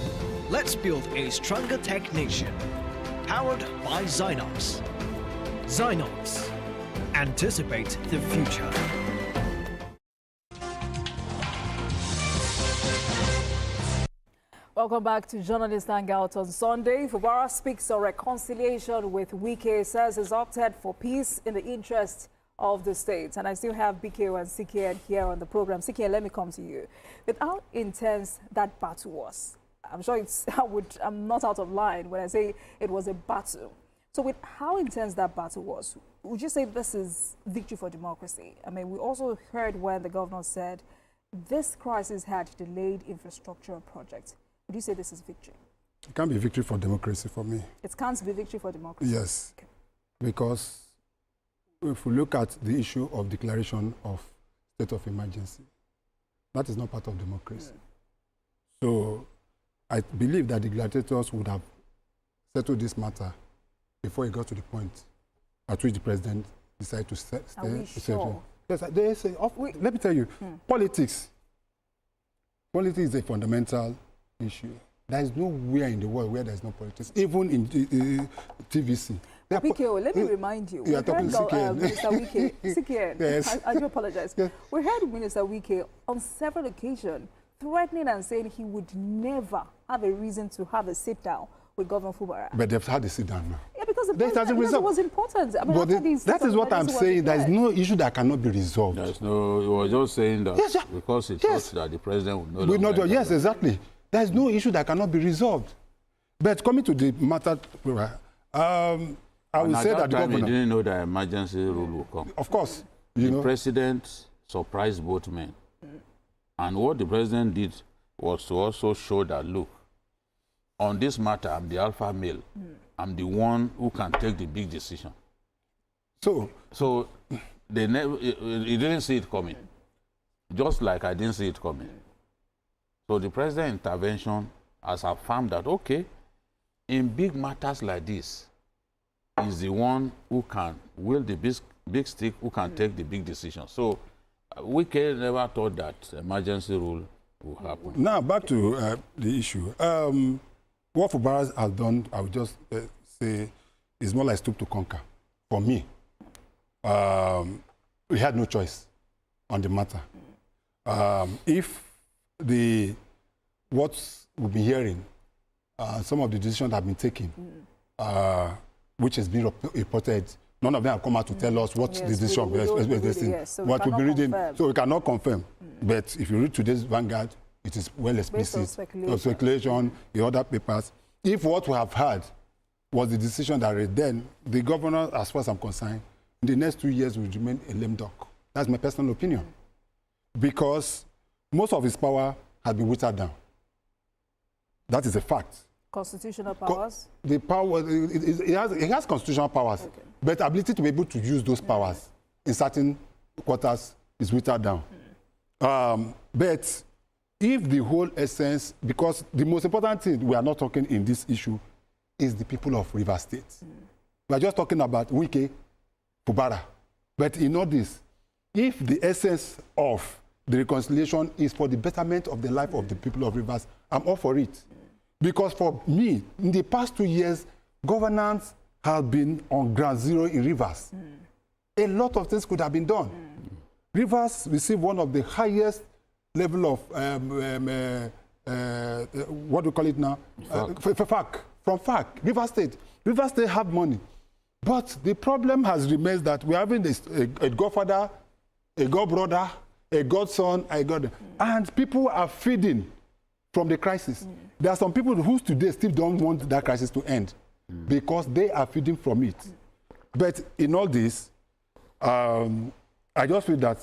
Let's build a stronger tech nation, powered by Zynox. Zynox. Anticipate the future. Welcome back to Journalist Hangout on Sunday. Fubara speaks on reconciliation with Wike, says he's opted for peace in the interest of the state. And I still have BK and CK here on the program. CK, let me come to you. With how intense that battle was, I'm sure I'm not out of line when I say it was a battle. So with how intense that battle was, would you say this is victory for democracy? I mean, we also heard when the governor said this crisis had delayed infrastructure projects. Would you say this is victory? It can't be victory for democracy for me. It can't be victory for democracy? Yes. Okay. Because if we look at the issue of declaration of state of emergency, that is not part of democracy. So I believe that the gladiators would have settled this matter before he got to the point at which the president decided to stay. Are we sure? Yes, they say, let me tell you, politics is a fundamental issue. There is nowhere in the world where there is no politics, even in TVC. Wike, let me remind you. You are talking Minister Wike. Sikien. Yes. I do apologize. Yes. We heard Minister Wike on several occasions threatening and saying he would never have a reason to have a sit-down with Governor Fubara. But they've had a sit-down now. Yeah, because the That president, because it was important. I mean, but that is what I'm saying. There is no issue that cannot be resolved. There's no, he was just saying that Yes, yeah. because he Yes. thought that the president would no longer. Yes, exactly. There is no issue that cannot be resolved. But coming to the matter, I will say that the time he governor, didn't know that emergency rule would come. of course, The president surprised both men. And what the president did was to also show that, look, on this matter, I'm the alpha male. I'm the one who can take the big decision. So they never, he didn't see it coming, just like I didn't see it coming. So the president's intervention has affirmed that, okay, in big matters like this, is the one who can wield the big stick, who can take the big decision. So Wike never thought that emergency rule would happen. Now, back to the issue. What Fubara has done, I would just say, is more like stoop to conquer. For me, we had no choice on the matter. If what we've been hearing, some of the decisions that have been taken, which has been reported, none of them have come out to tell us what the decision was. So we cannot confirm. But if you read today's Vanguard, it is well explicit. Speculation, the other papers. If what we have heard was the decision that then, the governor, as far as I'm concerned, in the next 2 years will remain a lame duck. That's my personal opinion. Because most of his power has been watered down. That is a fact. Constitutional powers? The power, it has constitutional powers, but ability to be able to use those powers in certain quarters is watered down. But if the whole essence, because the most important thing we are not talking in this issue is the people of Rivers State. We are just talking about Wike, Fubara. But in all this, if the essence of the reconciliation is for the betterment of the life of the people of Rivers, I'm all for it. Because for me, in the past 2 years, governance has been on ground zero in Rivers. A lot of things could have been done. Rivers received one of the highest level of, what do we call it now? FAC. From FAC, Rivers State. Rivers State have money. But the problem has remained that we're having a godfather, a godbrother, a godson, and people are feeding from the crisis. There are some people who today still don't want that crisis to end because they are feeding from it. But in all this, I just feel that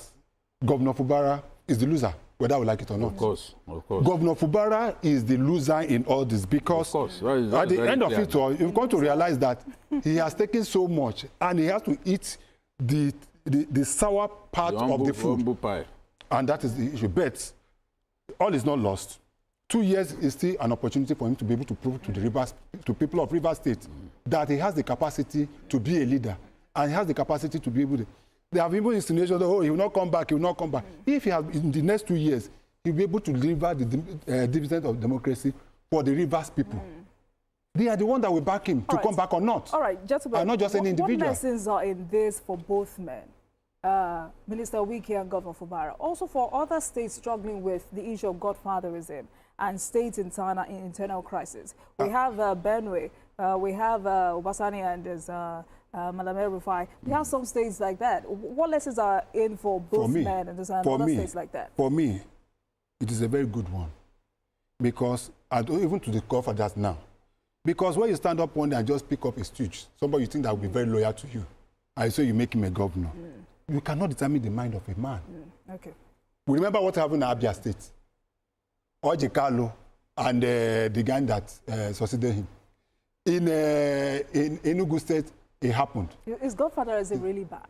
Governor Fubara is the loser, whether we like it or not. Of course. Governor Fubara is the loser in all this because at the end of it all, you've got to realize that he has taken so much and he has to eat the sour part of the food. Pie. And that is the issue. But all is not lost. 2 years is still an opportunity for him to be able to prove to the people of Rivers State that he has the capacity to be a leader and he has the capacity to be able to. There have even insinuations that, he will not come back, he will not come back. If he has, in the next 2 years, he will be able to deliver the dividend of democracy for the Rivers people. They are the ones that will back him to come back or not. All right, gentlemen, and not just any individual. What lessons are in this for both men? Minister Wike and Governor Fubara. Also for other states struggling with the issue of godfatherism and state internal crisis. We have Benue, we have Obasani and there's Madam Rufai. We have some states like that. What lessons are in for both men and other states like that? For me, it is a very good one. Because, even to the godfathers now, because when you stand up one day and just pick up a stooge, somebody you think that will be very loyal to you, and so you make him a governor, you cannot determine the mind of a man. Okay. We remember what happened in Abia State. Oji Carlo and the guy that succeeded him. In Enugu State, it happened. Is godfatherism really bad?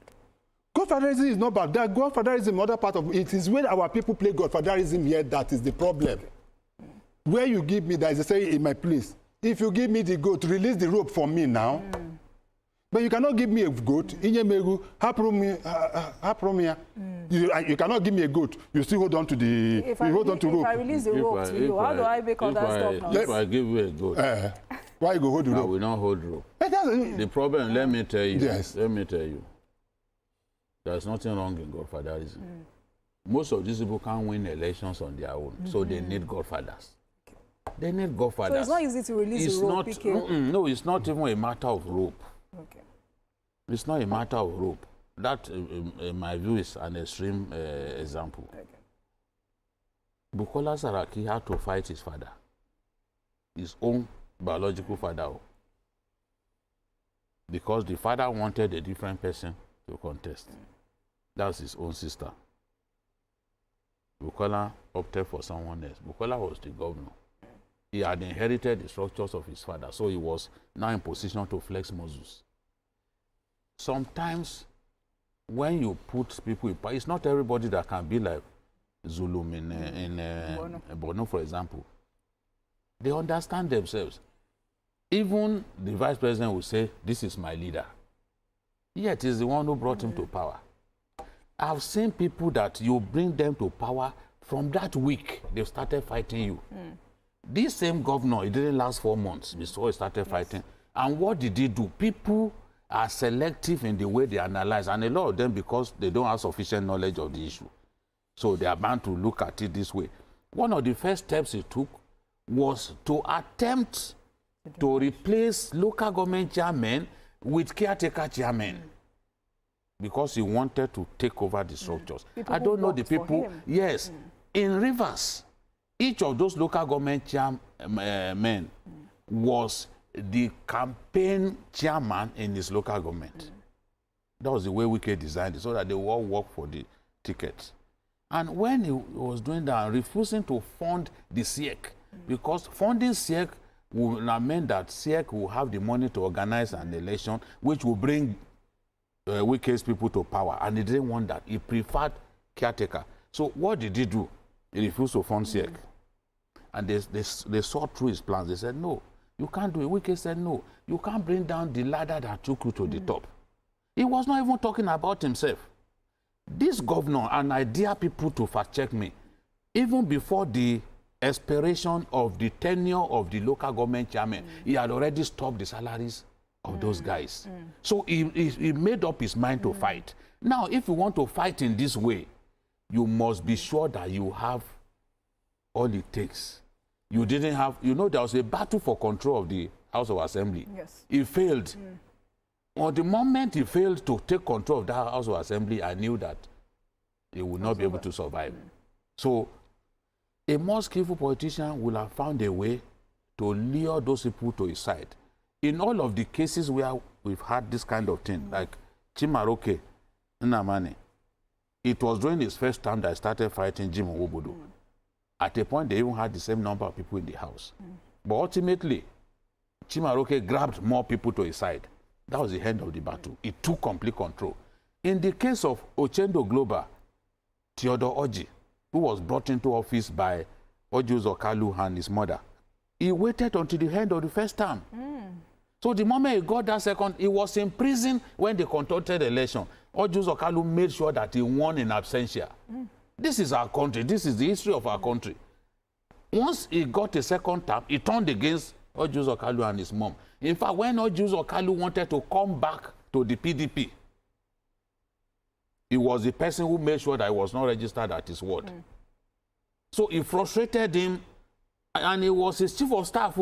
Godfatherism is not bad. That godfatherism, other part of it is when our people play godfatherism here, that is the problem. Where you give me, there is a saying in my place, if you give me the goat, release the rope for me now. But you cannot give me a goat. You cannot give me a goat. You still hold on to the. If I release the rope to you, how do I make all that stuff now? If I give you a goat, why you go hold the rope? I will not hold rope. The problem, let me tell you. Yes. Let me tell you. There's nothing wrong in godfatherism. Most of these people can't win elections on their own, so they need godfathers. They need godfathers. So it's not easy to release the rope, no, it's not even a matter of rope. Okay. It's not a matter of rope. That, in my view, is an extreme example. Okay. Bukola Saraki had to fight his father, his own biological father, because the father wanted a different person to contest. That's his own sister. Bukola opted for someone else. Bukola was the governor. He had inherited the structures of his father, so he was now in position to flex muscles. Sometimes, when you put people in power, it's not everybody that can be like Zulum in Borno, for example. They understand themselves. Even the vice president will say, "This is my leader." Yet he's the one who brought him to power. I've seen people that you bring them to power, from that week, they've started fighting you. This same governor, it didn't last 4 months before he started fighting. And what did he do? People are selective in the way they analyze, and a lot of them, because they don't have sufficient knowledge of the issue. So they are bound to look at it this way. One of the first steps he took was to attempt to replace local government chairmen with caretaker chairmen, because he wanted to take over the structures. I don't know the people. Yes. In Rivers, each of those local government chairmen was the campaign chairman in his local government. That was the way Wike designed it, so that they will all work for the tickets. And when he was doing that, refusing to fund the SIEC, because funding SIEC would have meant that SIEC will have the money to organize an election, which will bring Wike's people to power. And he didn't want that. He preferred caretaker. So what did he do? He refused to fund SIEC. And they saw through his plans. They said, no, you can't do it. Wike said, no, you can't bring down the ladder that took you to the top. He was not even talking about himself. This governor, and I dare people to fact check me, even before the expiration of the tenure of the local government chairman, he had already stopped the salaries of those guys. So he made up his mind to fight. Now, if you want to fight in this way, you must be sure that you have all it takes. You didn't have, you know, there was a battle for control of the House of Assembly. Yes. He failed. On the moment he failed to take control of that House of Assembly, I knew that he would not be able to survive. So a more skillful politician will have found a way to lure those people to his side. In all of the cases where we've had this kind of thing, like Chimaroke Nnamani, it was during his first term that I started fighting Jim Owobodo. At a point, they even had the same number of people in the house. But ultimately, Chimaroke grabbed more people to his side. That was the end of the battle. He took complete control. In the case of Ochendo Global, Theodore Oji, who was brought into office by Oji Uzokalu and his mother, he waited until the end of the first term. So the moment he got that second, he was in prison when they conducted the election. Oji Uzokalu made sure that he won in absentia. This is our country. This is the history of our country. Once he got a second term, he turned against Oji Uzokalu and his mom. In fact, when Oji Uzokalu wanted to come back to the PDP, he was the person who made sure that he was not registered at his ward. So he frustrated him, and he was his chief of staff.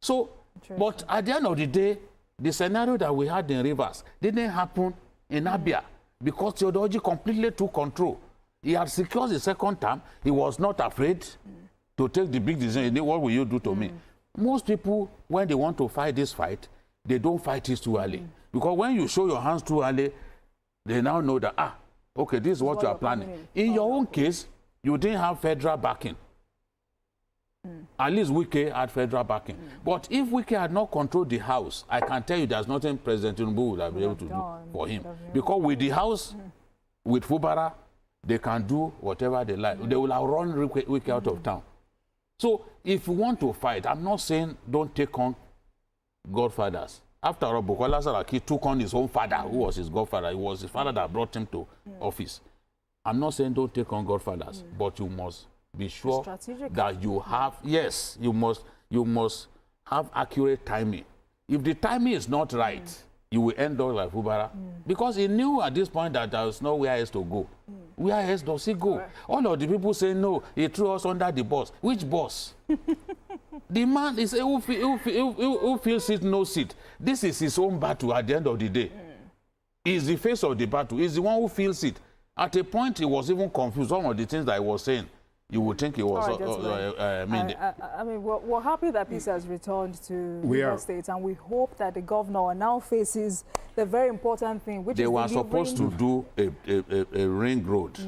So, but at the end of the day, the scenario that we had in Rivers didn't happen in Abia, because Theodore Oji completely took control. He had secured the second term. He was not afraid to take the big decision. What will you do to me? Most people, when they want to fight this fight, they don't fight it too early. Because when you show your hands too early, they now know that, okay, this is what you are planning. In your own case, you didn't have federal backing. At least Wike had federal backing. But if Wike had not controlled the House, I can tell you there's nothing President Tinubu would have been able to do for him. Because with the House, with Fubara, they can do whatever they like. They will have run Wike out of town. So if you want to fight, I'm not saying don't take on godfathers. After all, Bukola Saraki took on his own father, who was his godfather. It was his father that brought him to office. I'm not saying don't take on godfathers, but you must be sure that you have, yes, you must have accurate timing. If the timing is not right, you will end up like Fubara. Because he knew at this point that there was nowhere else to go. Where else does he go? All of the people say, no, he threw us under the bus. Which bus? The man is who feels it, knows it. This is his own battle at the end of the day. He's the face of the battle. He's the one who feels it. At a point, he was even confused. Some of the things that he was saying, you would think he was. I mean, we're happy that peace has returned to Edo State, and we hope that the governor now faces the very important thing, which they is were supposed to do a ring road,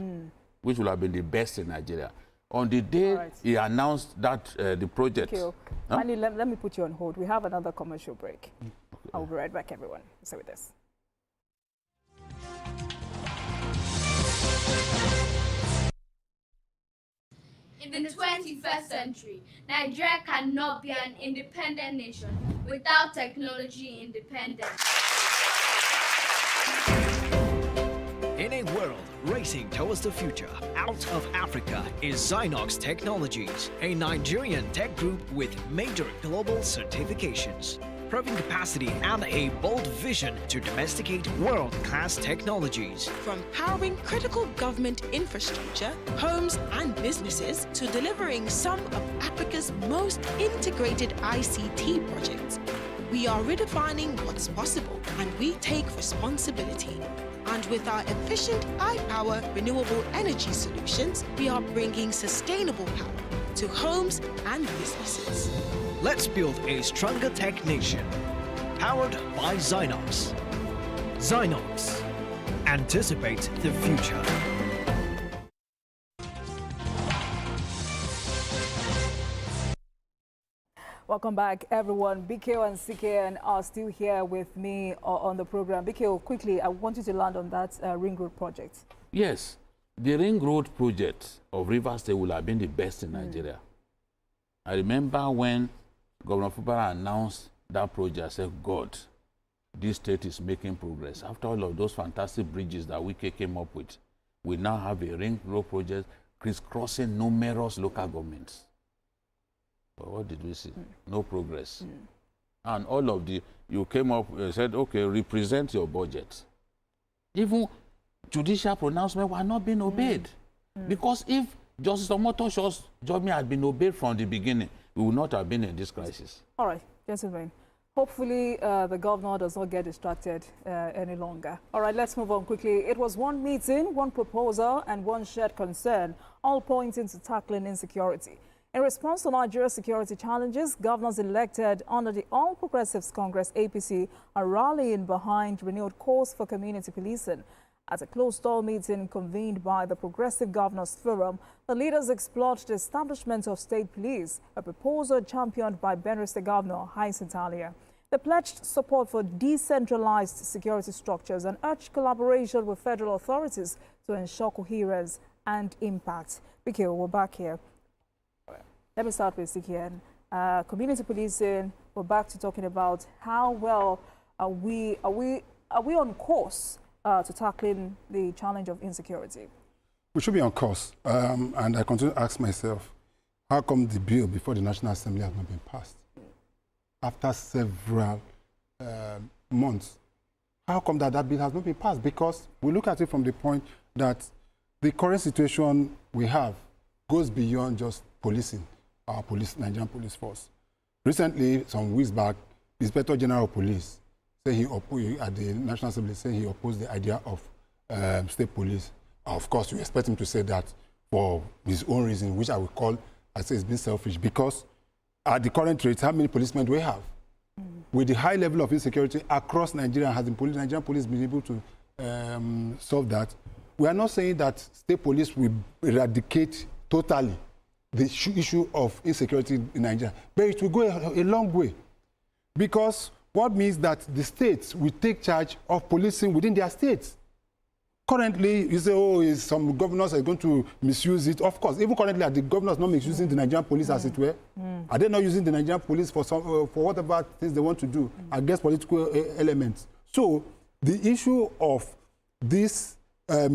which would have been the best in Nigeria. On the day he announced that the project. Okay. Huh? Annie, let me put you on hold. We have another commercial break. Okay. I'll be right back, everyone. Stay with us. In the 21st century, Nigeria cannot be an independent nation without technology independence. In a world racing towards the future, out of Africa is Zynox Technologies, a Nigerian tech group with major global certifications, proven capacity and a bold vision to domesticate world-class technologies. From powering critical government infrastructure, homes and businesses, to delivering some of Africa's most integrated ICT projects, we are redefining what's possible, and we take responsibility. And with our efficient iPower renewable energy solutions, we are bringing sustainable power to homes and businesses. Let's build a stronger tech nation, powered by Zynox. Zynox. Anticipate the future. Welcome back, everyone. BKO and CKN are still here with me on the program. BKO, quickly, I want you to land on that ring road project. Yes, the ring road project of Rivers State will have been the best in Nigeria. I remember when Governor Fubara announced that project, I said, God, this state is making progress. After all of those fantastic bridges that we came up with, we now have a ring road project crisscrossing numerous local governments. But what did we see? No progress. And all of you came up and said, okay, represent your budget. Even judicial pronouncements were not being obeyed. Because if Justice Omotosho's judgment had been obeyed from the beginning, we would not have been in this crisis. All right, gentlemen. Hopefully, the governor does not get distracted any longer. All right, let's move on quickly. It was one meeting, one proposal, and one shared concern, all pointing to tackling insecurity. In response to Nigeria's security challenges, governors elected under the All Progressives Congress (APC) are rallying behind renewed calls for community policing. At a closed-door meeting convened by the Progressive Governors Forum, the leaders explored the establishment of state police, a proposal championed by Benue State Governor Hyacinth Alia. They pledged support for decentralized security structures and urged collaboration with federal authorities to ensure coherence and impact. Okay, we're back here. Let me start with CKN. Community policing, we're back to talking about how well are we on course to tackling the challenge of insecurity? We should be on course. And I continue to ask myself, how come the bill before the National Assembly has not been passed? After several months, how come that bill has not been passed? Because we look at it from the point that the current situation we have goes beyond just policing, our Nigerian police force. Recently, some weeks back, the Inspector General of Police said he opposed, at the National Assembly, said he opposed the idea of state police. Of course, we expect him to say that for his own reason, which I would call, I say, it's been selfish, because at the current rate, how many policemen do we have? With the high level of insecurity across Nigeria, has the Nigerian police been able to solve that? We are not saying that state police will eradicate totally the issue of insecurity in Nigeria, but it will go a long way, because what means that the states will take charge of policing within their states. Currently, you say, oh, some governors are going to misuse it. Of course, even currently, are the governors not misusing the Nigerian police as it were? Are they not using the Nigerian police for for whatever things they want to do against political elements? So the issue of this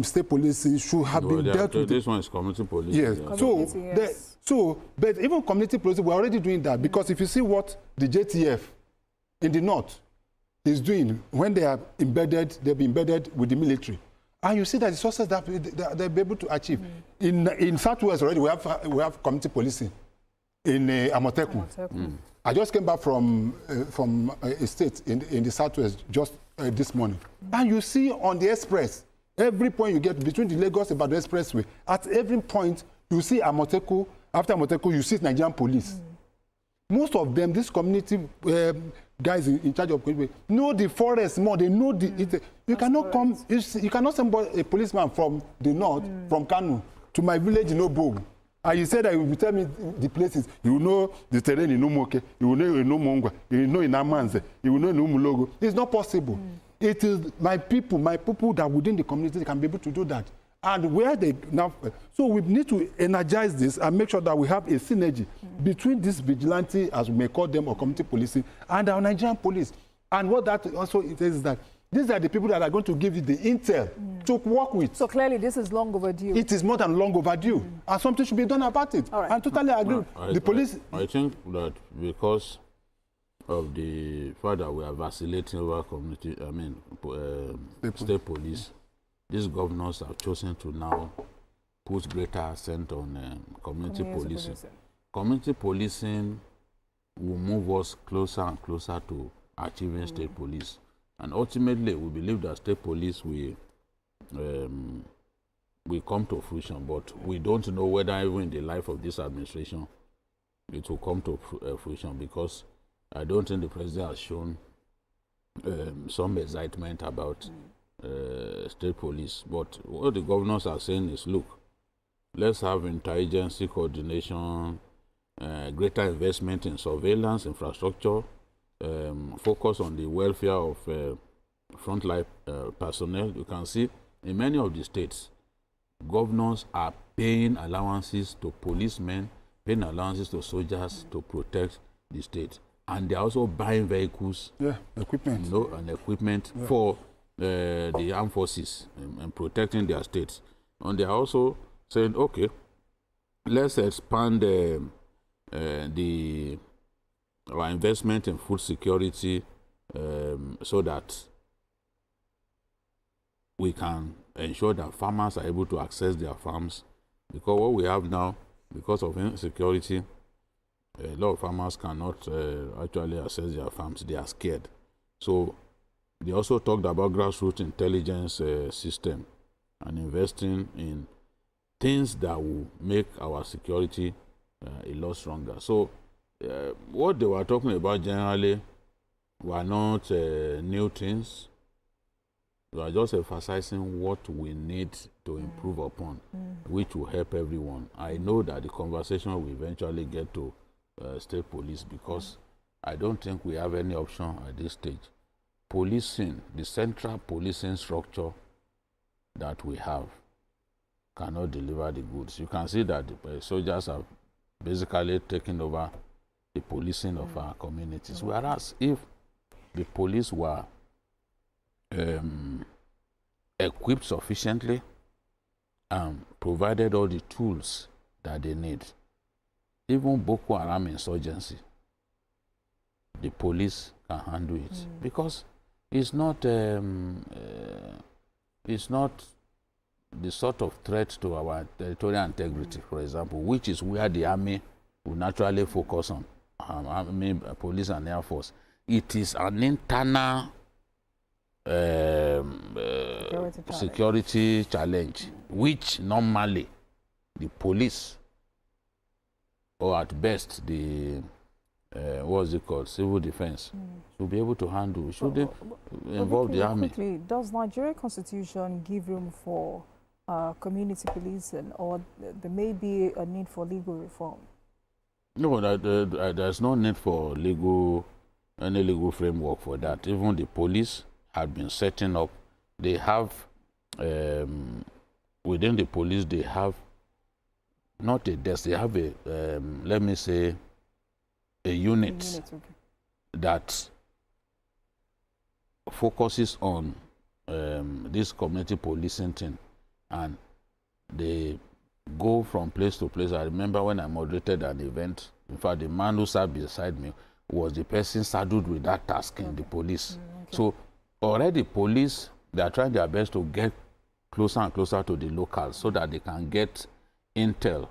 state policing should have been dealt with. This one is community police. Yes. Yeah. But even community policing, we're already doing that, because if you see what the JTF in the north is doing when they are embedded, they'll be embedded with the military. And you see that the success that they'll be able to achieve. In Southwest already, we have community policing in Amotekun. I just came back from a state in the Southwest just this morning. And you see on the express, every point you get between the Lagos and Ibadan expressway, at every point you see Amotekun. After Amotekun, you see Nigerian police. Most of them, this community guys in charge of community, know the forest more. They know the. You cannot come. You cannot send a policeman from the north, from Kano, to my village in Obo. And you said that you will tell me the places. You will know the terrain in Umuoke. You will know in Umongwa. You will know in Amanze. You will know in Umulogo. It's not possible. It is my people that within the community can be able to do that. And where they now, so we need to energize this and make sure that we have a synergy between this vigilante, as we may call them, or community policing, and our Nigerian police. And what that also is that these are the people that are going to give you the intel to work with. So clearly this is long overdue. It is more than long overdue. And something should be done about it. All right. I totally agree. The police... I think that because of the fact that we are vacillating over state police, these governors have chosen to now put greater accent on community policing. Community policing will move us closer and closer to achieving state police. And ultimately, we believe that state police will come to fruition, but we don't know whether even in the life of this administration it will come to fruition, because I don't think the president has shown some excitement about state police. But what the governors are saying is, look, let's have intelligence coordination, greater investment in surveillance infrastructure, focus on the welfare of frontline personnel. You can see in many of the states, governors are paying allowances to policemen, paying allowances to soldiers to protect the state. And they're also buying vehicles, equipment, and equipment for the armed forces and protecting their states. And they're also saying, okay, let's expand our investment in food security so that we can ensure that farmers are able to access their farms. Because what we have now, because of insecurity, a lot of farmers cannot actually access their farms. They are scared. So they also talked about grassroots intelligence system and investing in things that will make our security a lot stronger. So what they were talking about generally were not new things. We are just emphasizing what we need to improve upon, which will help everyone. I know that the conversation will eventually get to state police, because I don't think we have any option at this stage. Policing, the central policing structure that we have, cannot deliver the goods. You can see that the soldiers have basically taken over the policing of our communities. Whereas if the police were equipped sufficiently and provided all the tools that they need, even Boko Haram insurgency, the police can handle it, because it's not the sort of threat to our territorial integrity, for example, which is where the army will naturally focus on. Police and Air Force. It is an internal security challenge, which normally the police, or at best the what's it called, civil defense, should be able to handle. Should they involve the army? Quickly, does Nigeria Constitution give room for community policing, or there may be a need for legal reform? No, there's no need for any legal framework for that. Even the police have been setting up. They have within the police, they have not a desk, they have a, let me say, a unit that focuses on this community policing thing, and they go from place to place. I remember when I moderated an event, in fact, the man who sat beside me was the person saddled with that task in the police. So already police, they are trying their best to get closer and closer to the locals so that they can get intel,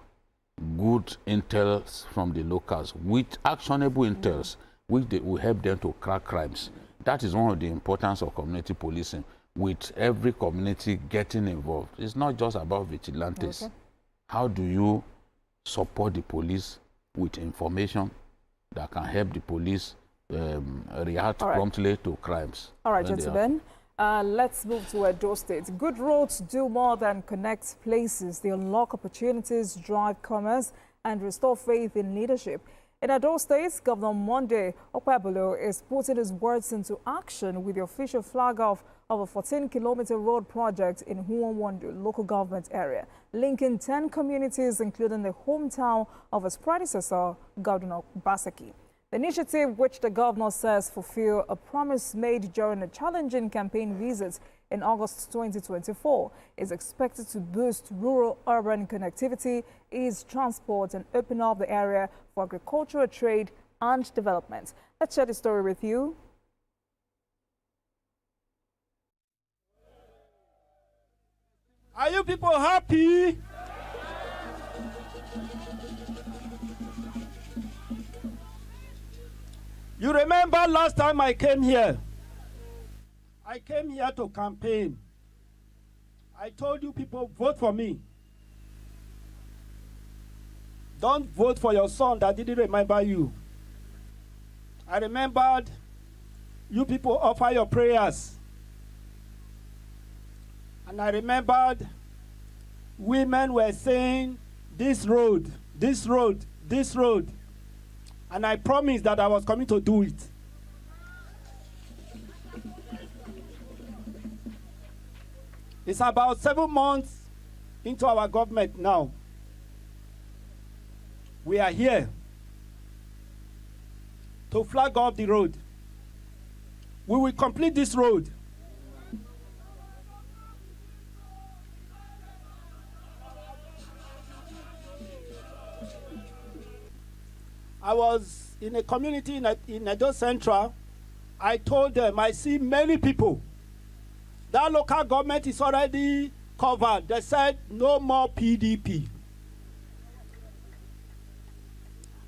good intels from the locals, with actionable intels, which they will help them to crack crimes. That is one of the importance of community policing, with every community getting involved. It's not just about vigilantes. Okay. How do you support the police with information that can help the police react promptly to crimes? All right, gentlemen. Let's move to Edo State. Good roads do more than connect places. They unlock opportunities, drive commerce, and restore faith in leadership. In Edo State, Governor Monday Okpebolo is putting his words into action with the official flag off of a 14-kilometer road project in Huonwondu local government area, linking 10 communities, including the hometown of his predecessor, Governor Basaki. The initiative, which the governor says fulfill a promise made during a challenging campaign visit in August 2024, is expected to boost rural-urban connectivity, ease transport, and open up the area for agricultural trade and development. Let's share the story with you. Are you people happy? You remember last time I came here? I came here to campaign. I told you people, vote for me. Don't vote for your son that didn't remember you. I remembered you people offer your prayers. And I remembered women were saying, this road, this road, this road. And I promised that I was coming to do it. It's about 7 months into our government now. We are here to flag off the road. We will complete this road. I was in a community in Edo Central. I told them, I see many people. That local government is already covered. They said, no more PDP.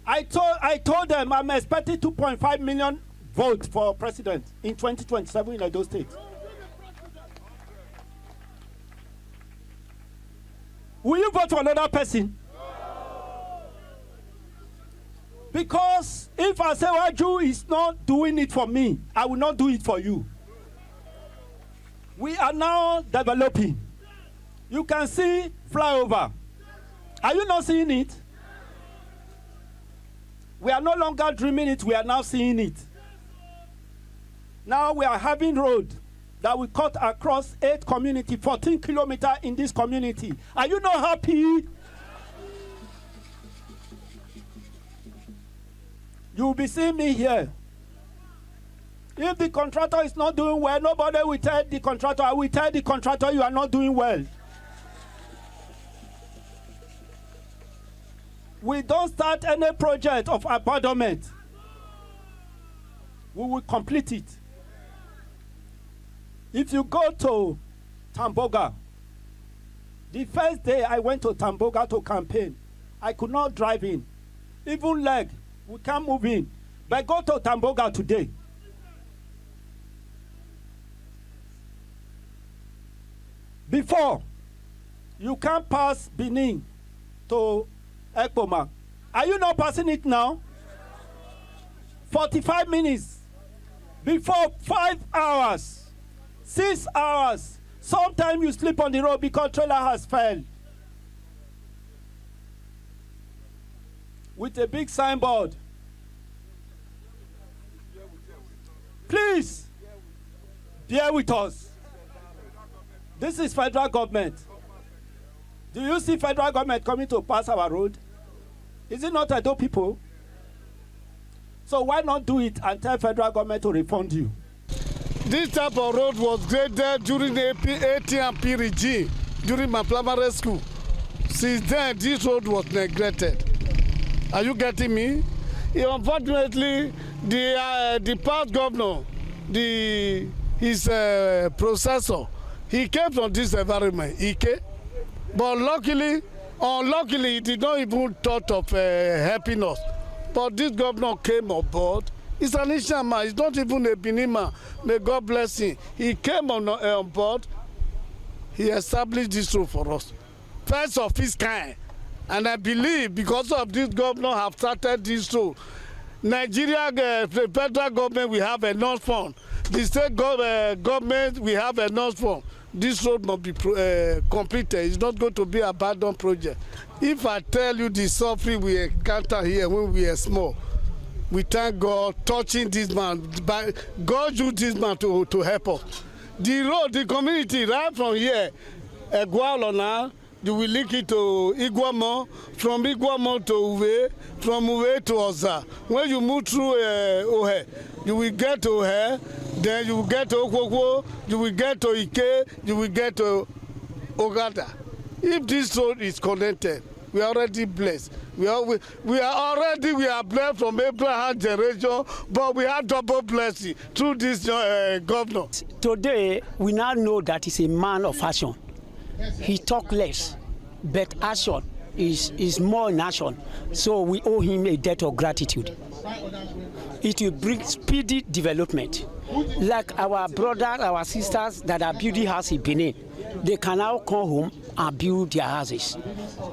I told them I'm expecting 2.5 million votes for president in 2027 in Edo State. Will you vote for another person? Because if Asewaju is not doing it for me, I will not do it for you. We are now developing. You can see flyover. Are you not seeing it? We are no longer dreaming it, we are now seeing it. Now we are having road that we cut across 8 community, 14 kilometers in this community. Are you not happy? You will be seeing me here. If the contractor is not doing well, nobody will tell the contractor. I will tell the contractor you are not doing well. We don't start any project of abandonment. We will complete it. If you go to Tamboga, the first day I went to Tamboga to campaign, I could not drive in. Even leg, we can't move in. But go to Tamboga today. Before, you can't pass Benin to Ekpoma. Are you not passing it now? 45 minutes. Before 5 hours, 6 hours. Sometimes you sleep on the road because trailer has failed. With a big signboard. Please, bear with us. This is federal government. Do you see federal government coming to pass our road? Is it not Edo people? So why not do it and tell federal government to refund you? This type of road was graded during the ATMP regime, during my primary school. Since then, this road was neglected. Are you getting me? Unfortunately, the past governor, his processor, he came from this environment, but unluckily, he did not even thought of helping us. But this governor came on board. He's an Asian man. He's not even a Benin man. May God bless him. He came on board. He established this road for us. First of his kind. And I believe because of this governor have started this road. Nigeria, the federal government, we have enough fund. The state government, we have enough fund. This road must be completed. It's not going to be an abandoned project. If I tell you the suffering we encounter here when we are small, we thank God touching this man. God used this man to help us. The road, the community, right from here, Egualona, you will link it to Iguamo, from Iguamo to Uwe, from Uwe to Oza. When you move through Ohe, you will get to Ohe, then you will get to Okwokwo, you will get to Ike, you will get to Ogada. If this road is connected, we are already blessed. We are blessed from Abraham generation, but we have double blessing through this governor. Today, we now know that he's a man of action. He talk less, but action is more in action. So we owe him a debt of gratitude. It will bring speedy development. Like our brothers, our sisters that are building houses in Benin, they can now come home and build their houses.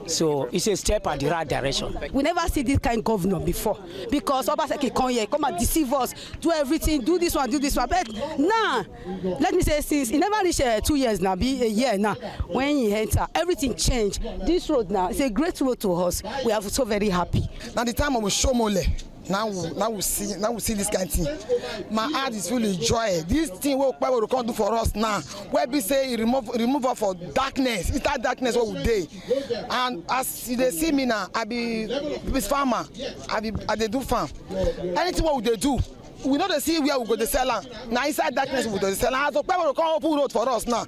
So it's a step at the right direction. We never see this kind of governor before because Obaseki come here, come and deceive us, do everything, do this one. But now, let me say, since he never reached 2 years now, be a year now, when he enter, everything changed. This road now, it's a great road to us. We are so very happy. Now the time I will show Mole. Now we see this kind of thing. My heart is full of joy. This thing what will come do for us now. Where we say remove us for darkness. It's that darkness what we do. And as they see me now, I be farmer. I do farm. Anything what they do. We know they see where we go to sell. Now inside darkness we go to sell. So people will come open road for us now.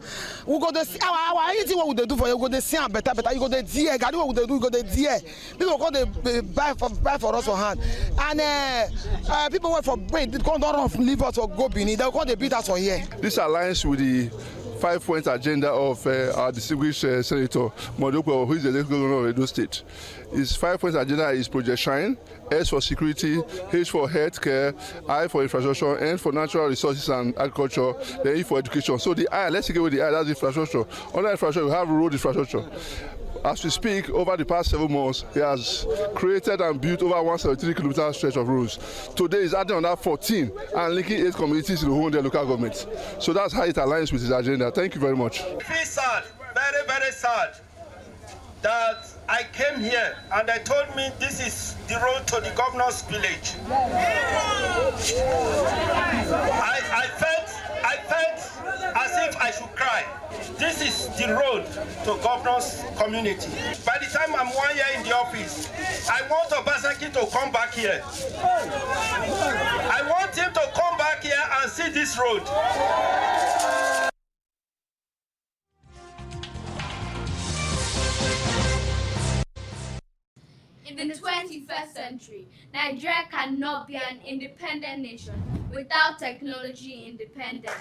We go to see our anything what we do for you. We go to see better. You go to dear. God what we do. We go to dear. People come to buy for us for hand. And people wait for bread. They come down leave us or go Benin. They come to beat us for here. This aligns with the 5-point agenda of our distinguished Senator Modoko, who is the elected governor of Edo State. His 5-point agenda is Project Shine, S for security, H for healthcare, I for infrastructure, N for natural resources and agriculture, then E for education. So the I, let's take away the I, that's infrastructure. Under infrastructure, we have road infrastructure. As we speak, over the past 7 months, he has created and built over 173-kilometer stretch of roads. Today, he's adding on that 14 and linking 8 communities to the whole local government. So that's how it aligns with his agenda. Thank you very much. Feel sad, very, very sad that I came here and they told me this is the road to the governor's village. I felt as if I should cry. This is the road to governor's community. By the time I'm 1 year in the office, I want Obaseki to come back here. I want him to come back here and see this road. In the 21st century, Nigeria cannot be an independent nation without technology independence.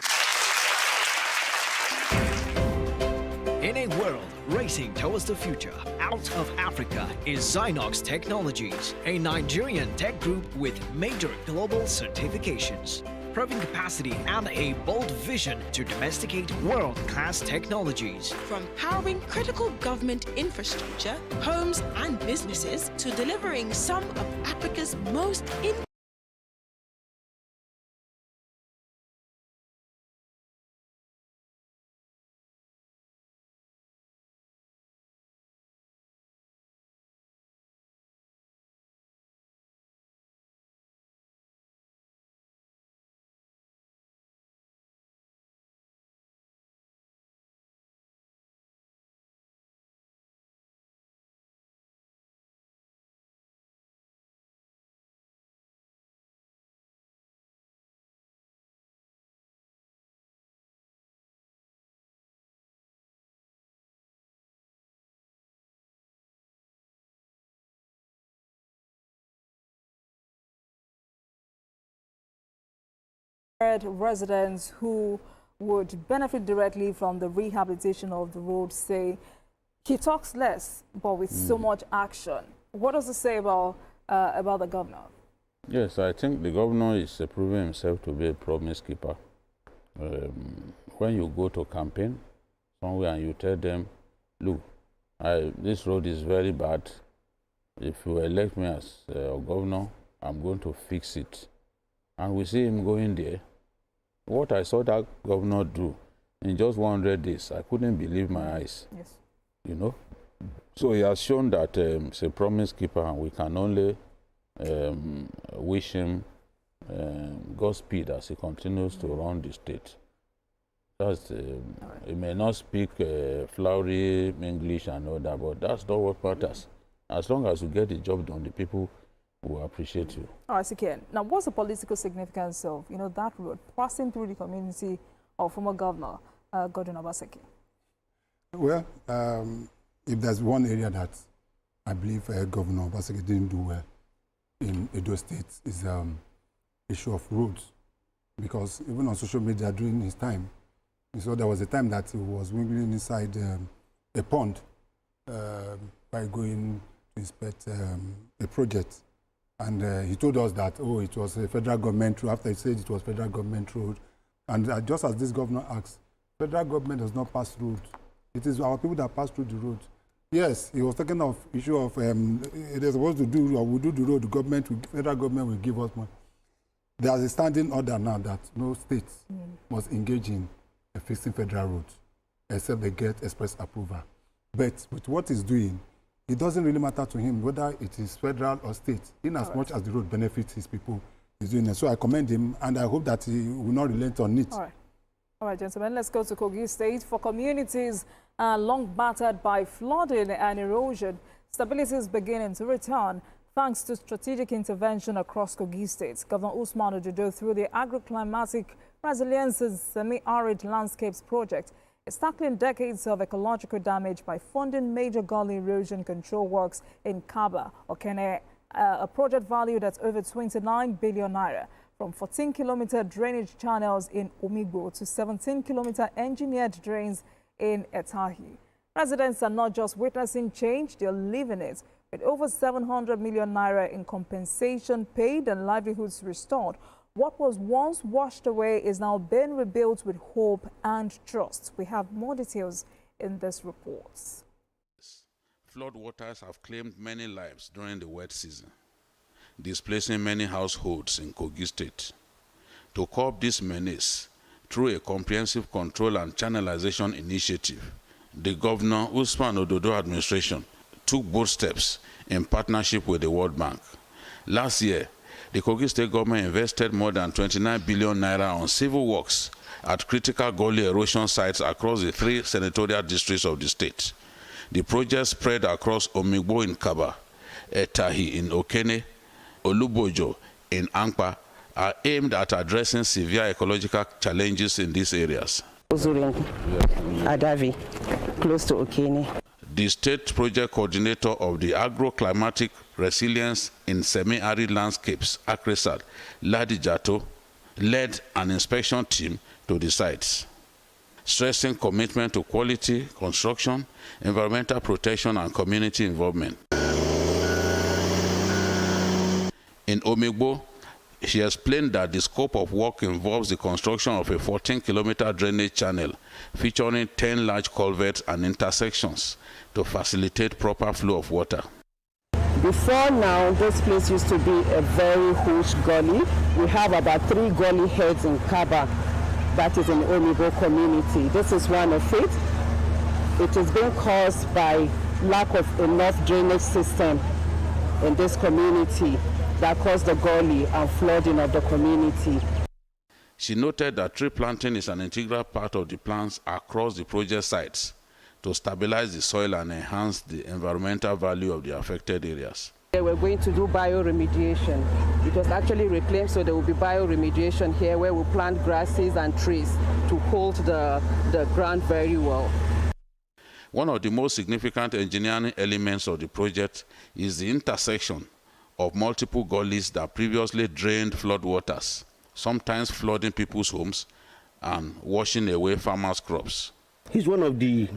In a world racing towards the future, out of Africa is Zynox Technologies, a Nigerian tech group with major global certifications, proven capacity and a bold vision to domesticate world-class technologies. From powering critical government infrastructure, homes and businesses, to delivering some of Africa's most Residents who would benefit directly from the rehabilitation of the road say he talks less, but with so much action. What does it say about the governor? Yes, I think the governor is proving himself to be a promise keeper. When you go to campaign somewhere and you tell them, look, this road is very bad. If you elect me as governor, I'm going to fix it. And we see him going there. What I saw that governor do in just 100 days, I couldn't believe my eyes. Yes. You know? So he has shown that he's a promise keeper, and we can only wish him Godspeed as he continues to run the state. That's, he may not speak flowery English and all that, but that's not what matters. As long as you get the job done, the people will appreciate you. All right, Sikian. Now, what's the political significance of that road passing through the community of former Governor Godwin Obaseki? Well, if there's one area that I believe Governor Obaseki didn't do well in Edo State is issue of roads, because even on social media during his time, you saw there was a time that he was wiggling inside a pond by going to inspect a project. And he told us that, oh, it was a federal government road. After he said it was federal government road. And just as this governor asked, federal government does not pass road. It is our people that pass through the road. Yes, he was talking of issue of they're supposed to do, or we do the road, the federal government will give us money. There's a standing order now that no state must engage in fixing federal roads, except they get express approval. But with what he's doing, it doesn't really matter to him whether it is federal or state, in as much as the road benefits his people, he's doing it. So I commend him, and I hope that he will not relent on it. All right, gentlemen, let's go to Kogi State. For communities long battered by flooding and erosion, stability is beginning to return thanks to strategic intervention across Kogi State. Governor Usman Ojojo, through the Agroclimatic Resilience Semi-Arid Landscapes Project, is tackling decades of ecological damage by funding major gully erosion control works in Kaba, Okene, a project valued at over 29 billion naira, from 14-kilometer drainage channels in Omigbo to 17-kilometer engineered drains in Etahi. Residents are not just witnessing change, they're living it. With over 700 million naira in compensation paid and livelihoods restored, what was once washed away is now being rebuilt with hope and trust. We have more details in this report. Flood waters have claimed many lives during the wet season, displacing many households in Kogi State. To curb this menace through a comprehensive control and channelization initiative, the Governor Usman Ojojo administration took bold steps in partnership with the World Bank. Last year, the Kogi State government invested more than 29 billion naira on civil works at critical gully erosion sites across the 3 senatorial districts of the state. The project spread across Omigbo in Kaba, Etahi in Okene, Olubojo in Ankpa, are aimed at addressing severe ecological challenges in these areas. Adavi, close to Okene. The state project coordinator of the Agroclimatic Resilience in Semi-Arid Landscapes, ACRESAD, Ladi Jato, led an inspection team to the sites, stressing commitment to quality construction, environmental protection, and community involvement. In Omigbo, she explained that the scope of work involves the construction of a 14-kilometer drainage channel featuring 10 large culverts and intersections to facilitate proper flow of water. Before now, this place used to be a very huge gully. We have about 3 gully heads in Kaba, that is in the Omigbo community. This is one of it. It is being caused by lack of enough drainage system in this community that caused the gully and flooding of the community. She noted that tree planting is an integral part of the plans across the project sites to stabilize the soil and enhance the environmental value of the affected areas. We're going to do bioremediation. It was actually reclaimed, so there will be bioremediation here where we'll plant grasses and trees to hold the ground very well. One of the most significant engineering elements of the project is the intersection of multiple gullies that previously drained floodwaters sometimes flooding people's homes and washing away farmers' crops. He's one of the,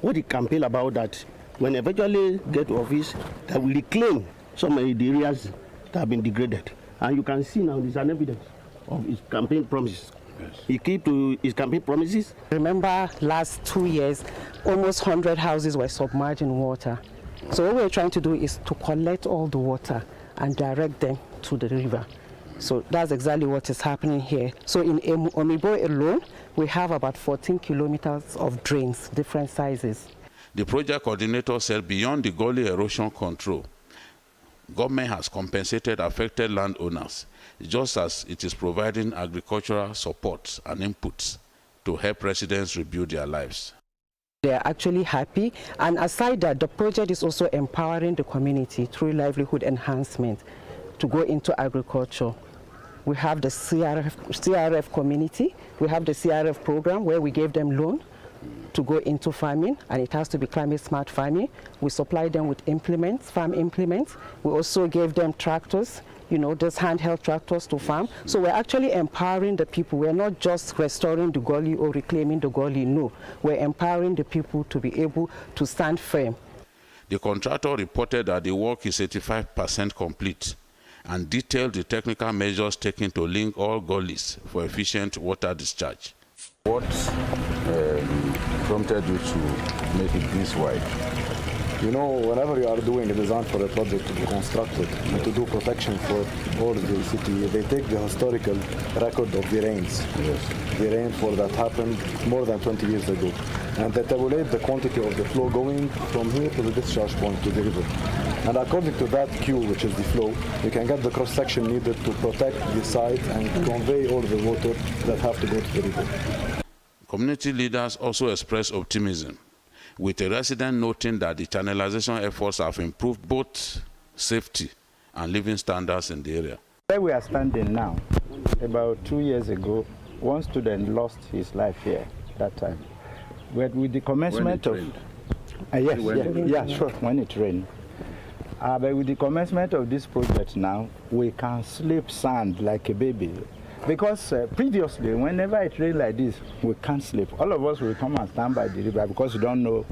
what he campaigned about, that when eventually get to office, that will reclaim some of the areas that have been degraded. And you can see now there's an evidence of his campaign promises. Yes. He keep to his campaign promises. Remember, last 2 years, almost 100 houses were submerged in water. So what we're trying to do is to collect all the water and direct them to the river. So that's exactly what is happening here. So in Omibo alone, we have about 14 kilometers of drains, different sizes. The project coordinator said beyond the gully erosion control, government has compensated affected landowners, just as it is providing agricultural support and inputs to help residents rebuild their lives. They are actually happy, and aside that, the project is also empowering the community through livelihood enhancement to go into agriculture. We have the CRF community, we have the CRF program where we gave them loan to go into farming, and it has to be climate smart farming. We supply them with implements, farm implements. We also gave them tractors, those handheld tractors to farm. So we're actually empowering the people. We're not just restoring the gully or reclaiming the gully, no. We're empowering the people to be able to stand firm. The contractor reported that the work is 85% complete and detailed the technical measures taken to link all gullies for efficient water discharge. What prompted you to make it this wide? Whenever you are doing a design for a project to be constructed and to do protection for all the city, they take the historical record of the rains. Yes. The rainfall that happened more than 20 years ago. And they tabulate the quantity of the flow going from here to the discharge point to the river. And according to that Q, which is the flow, you can get the cross-section needed to protect the site and convey all the water that have to go to the river. Community leaders also expressed optimism, with a resident noting that the channelization efforts have improved both safety and living standards in the area. Where we are standing now, about 2 years ago, one student lost his life here that time. But with the commencement of... when it rained. But with the commencement of this project now, we can sleep sand like a baby. Because previously, whenever it rains like this, we can't sleep. All of us will come and stand by the river because we don't know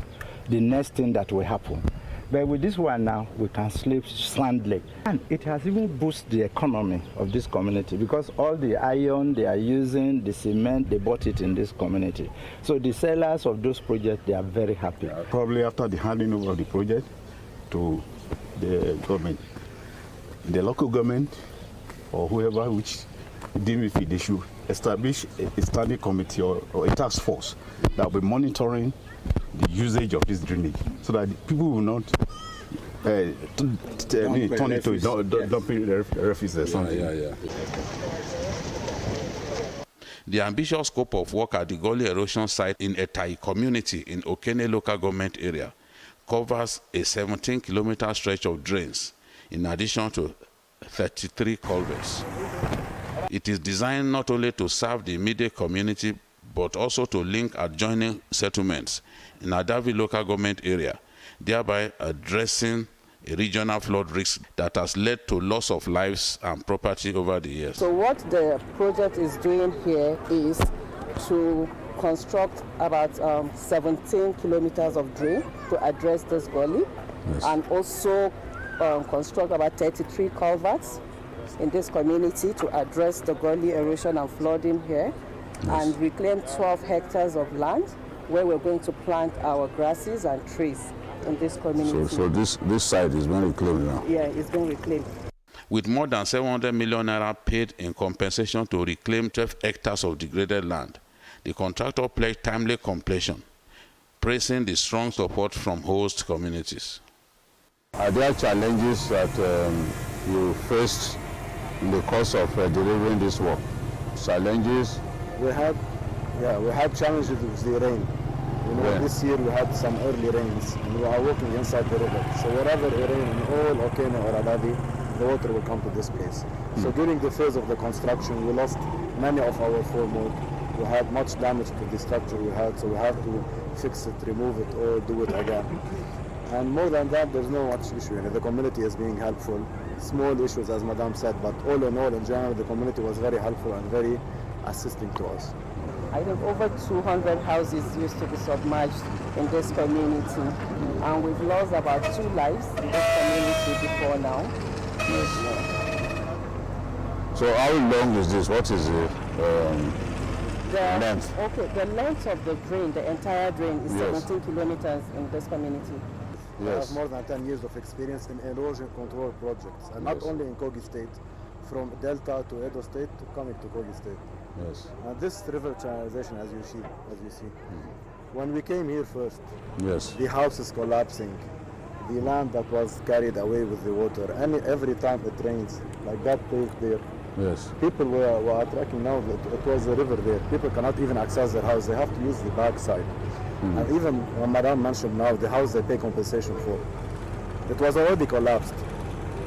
the next thing that will happen. But with this one now, we can sleep soundly. And it has even boosted the economy of this community because all the iron they are using, the cement, they bought it in this community. So the sellers of those projects, they are very happy. Probably after the handing over of the project to the government, the local government or whoever which deem if they should establish a standing committee or a task force that will be monitoring the usage of this drainage so that people will not turn into dumping refuse or something. The ambitious scope of work at the gully erosion site in Etai community in Okene local government area covers a 17-kilometer stretch of drains in addition to 33 culverts. It is designed not only to serve the immediate community, but also to link adjoining settlements in Adavi local government area, thereby addressing a regional flood risk that has led to loss of lives and property over the years. So what the project is doing here is to construct about 17 kilometers of drain to address this gully, and also construct about 33 culverts in this community to address the gully erosion and flooding here, and reclaim 12 hectares of land where we're going to plant our grasses and trees in this community. So this site is being reclaimed now? Yeah, it's being reclaimed. With more than 700 million naira paid in compensation to reclaim 12 hectares of degraded land, the contractor pledged timely completion, praising the strong support from host communities. Are there challenges that you faced in the course of delivering this work? Challenges? We had challenges with the rain. This year we had some early rains and we are working inside the river. So wherever it rains in all Okene or Adavi, the water will come to this place. So during the phase of the construction, we lost many of our formwork. We had much damage to the structure we had, so we have to fix it, remove it, or do it again. And more than that, there's no much issue. The community is being helpful. Small issues, as Madam said, but all in all, in general, the community was very helpful and very assisting to us. I think over 200 houses used to be submerged in this community, and we've lost about 2 lives in this community before now. So how long is this? What is the length? Okay, the length of the drain, the entire drain, is 17 kilometers in this community. We have more than 10 years of experience in erosion control projects, and not only in Kogi State, from Delta to Edo State to coming to Kogi State. Yes. And this river channelization, as you see, when we came here first, the house is collapsing, the land that was carried away with the water, and every time it rains, like that place there, people were attracting now that it was a river there. People cannot even access their house, they have to use the back side. And even when Madam mentioned now, the house they pay compensation for, it was already collapsed.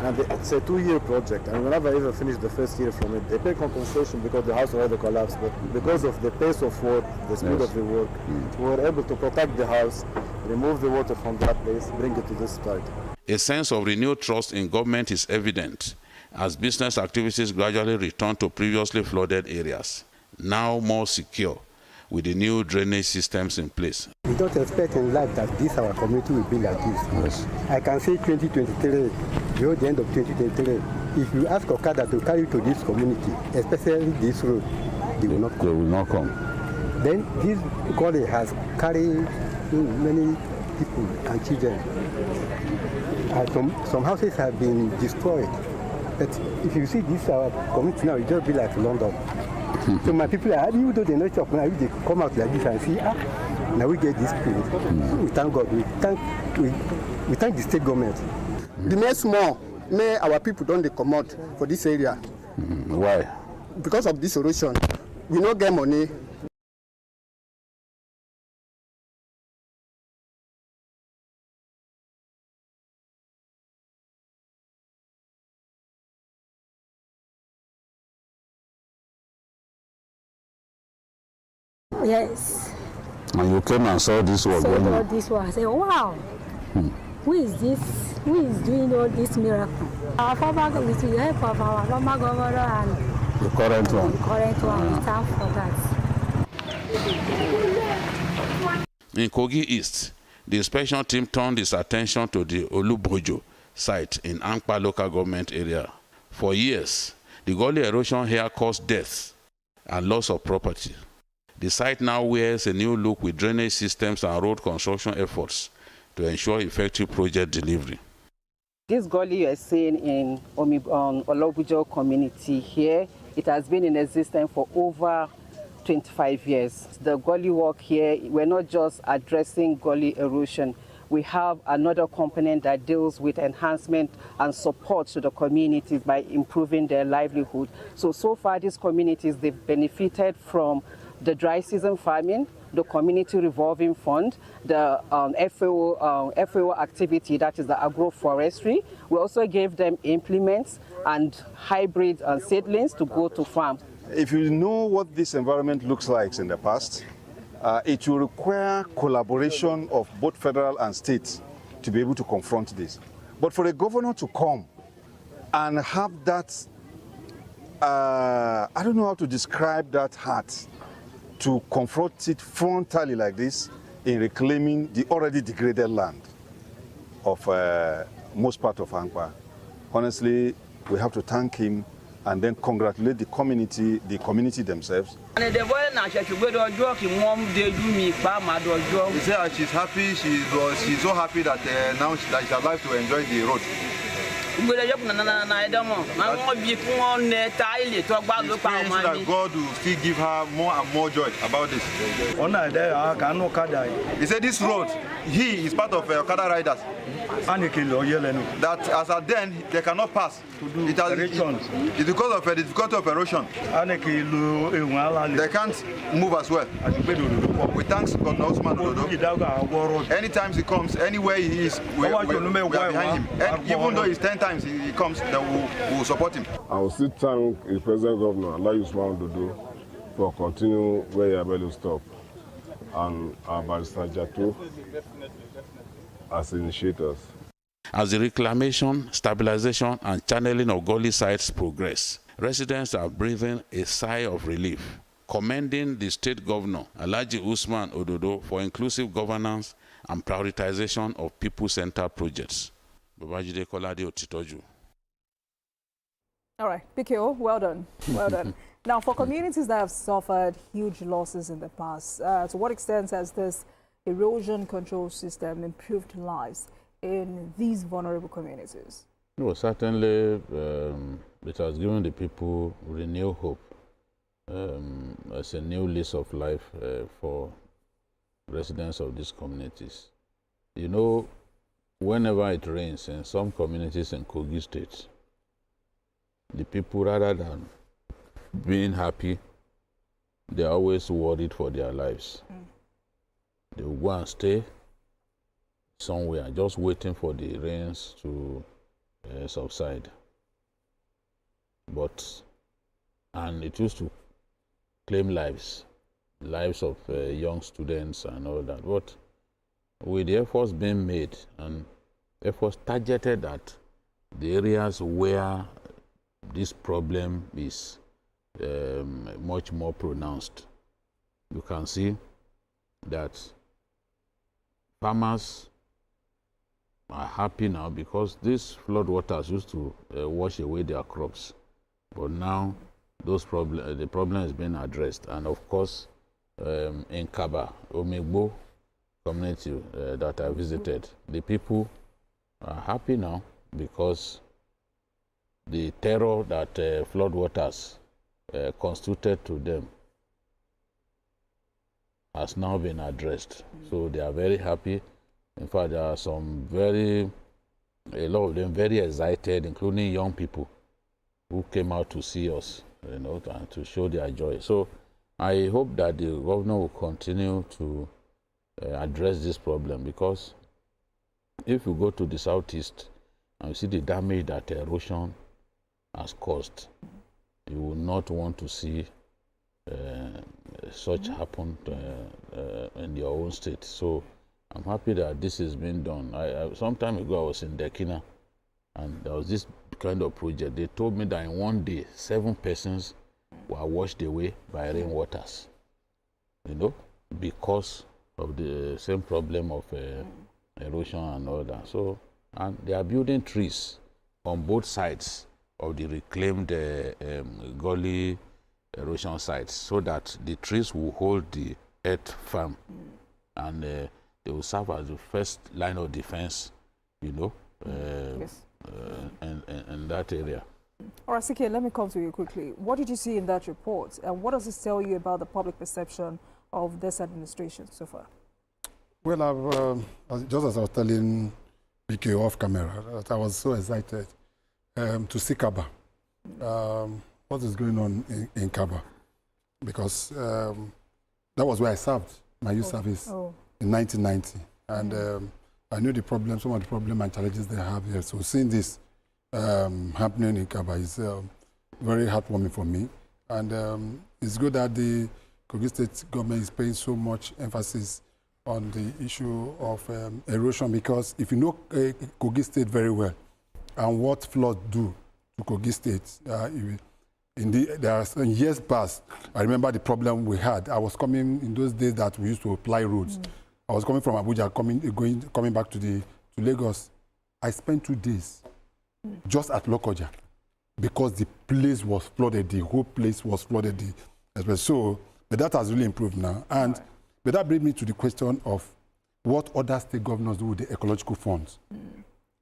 And it's a 2-year project, and we never even finished the first year from it. They pay compensation because the house already collapsed, but because of the pace of work, the speed of the work, we were able to protect the house, remove the water from that place, bring it to this side. A sense of renewed trust in government is evident as business activities gradually return to previously flooded areas, now more secure with the new drainage systems in place. We don't expect in life that our community will be like this. I can say 2023, the end of 2023, if you ask Okada to carry to this community, especially this road, they will not come. They will not come. Then this gully has carried many people and children. Some houses have been destroyed. But if you see this our community now, it just be like London. So my people are happy, even though they know shop now, they come out like this and see, now we get this place. We thank God. We thank the state government. The next more, may our people don't come out for this area. Why? Because of this erosion. We don't get money. Yes. And you came and saw this was going on. This one. I said, wow. Who is this? Who is doing all this miracle? Our former, with the help of our former governor and the current one. The current one. We thank for that. In Kogi East, the inspection team turned its attention to the Olubrojo site in Ankpa local government area. For years, the gully erosion here caused death and loss of property. The site now wears a new look with drainage systems and road construction efforts to ensure effective project delivery. This gully you are seeing in Olubrojo community here, it has been in existence for over 25 years. The gully work here, we're not just addressing gully erosion. We have another component that deals with enhancement and support to the communities by improving their livelihood. So far these communities, they've benefited from the dry season farming, the community revolving fund, the FAO activity, that is the agroforestry. We also gave them implements and hybrid seedlings to go to farm. If you know what this environment looks like in the past, it will require collaboration of both federal and states to be able to confront this. But for a governor to come and have that, I don't know how to describe that heart, to confront it frontally like this in reclaiming the already degraded land of most part of Ankpa. Honestly, we have to thank him and then congratulate the community themselves. He said she's happy, she's so happy that now she's alive to enjoy the road. It means that God will still give her more and more joy about this. He said this road, he is part of Okada riders. That as at then, they cannot pass. It's because of the difficulty of erosion. They can't move as well. We thank God Osman Ododo. Anytime he comes, anywhere he is, we are behind him. And even though it's 10 times he comes, then we will support him. I will still thank the President Governor, Allah Usman Ododo, for continuing where he able to stop. And our Barrister Jato, as initiators. As the reclamation, stabilization, and channeling of gully sites progress, residents are breathing a sigh of relief, commending the state governor, Alhaji Usman Ododo, for inclusive governance and prioritization of people-centered projects. Babajide Kolade Otitoju. All right, PKO, well done. Well done. Now, for communities that have suffered huge losses in the past, to what extent has this erosion control system improved lives in these vulnerable communities? No, certainly it has given the people renewed hope as a new lease of life for residents of these communities. You know, whenever it rains in some communities in Kogi State, the people, rather than being happy, they're always worried for their lives. They will go and stay somewhere, just waiting for the rains to subside. And it used to claim lives of young students and all that. But with the efforts being made and efforts targeted at the areas where this problem is much more pronounced, you can see that farmers are happy now because these flood waters used to wash away their crops. But now the problem is being addressed. And of course, in Kaba, Omegbo community that I visited, the people are happy now because the terror that flood waters constituted to them has now been addressed. So they are very happy. In fact, there are a lot of them very excited, including young people who came out to see us, and to show their joy. So I hope that the governor will continue to address this problem, because if you go to the southeast and you see the damage that erosion has caused, you will not want to see such happen in your own state. So I'm happy that this is being done. Some time ago I was in Dekina, and there was this kind of project. They told me that in one day, 7 persons were washed away by rainwaters, because of the same problem of erosion and all that. So, and they are building trees on both sides of the reclaimed gully erosion sites, so that the trees will hold the earth firm, and they will serve as the first line of defense, Yes. in that area. All right, CK, let me come to you quickly. What did you see in that report, and what does it tell you about the public perception of this administration so far? Well, just as I was telling BK off camera, that I was so excited to see Kaba. What is going on in Kaba? Because that was where I served my youth service in 1990. And I knew some of the problems and challenges they have here. So seeing this happening in Kaba is very heartwarming for me. And it's good that the Kogi State government is paying so much emphasis on the issue of erosion, because if you know Kogi State very well and what floods do to Kogi State, there are some years past, I remember the problem we had. I was coming in those days that we used to apply roads. I was coming from Abuja, coming back to Lagos. I spent 2 days just at Lokoja because the place was flooded. The whole place was flooded. But that has really improved now. And but that brings me to the question of what other state governors do with the ecological funds.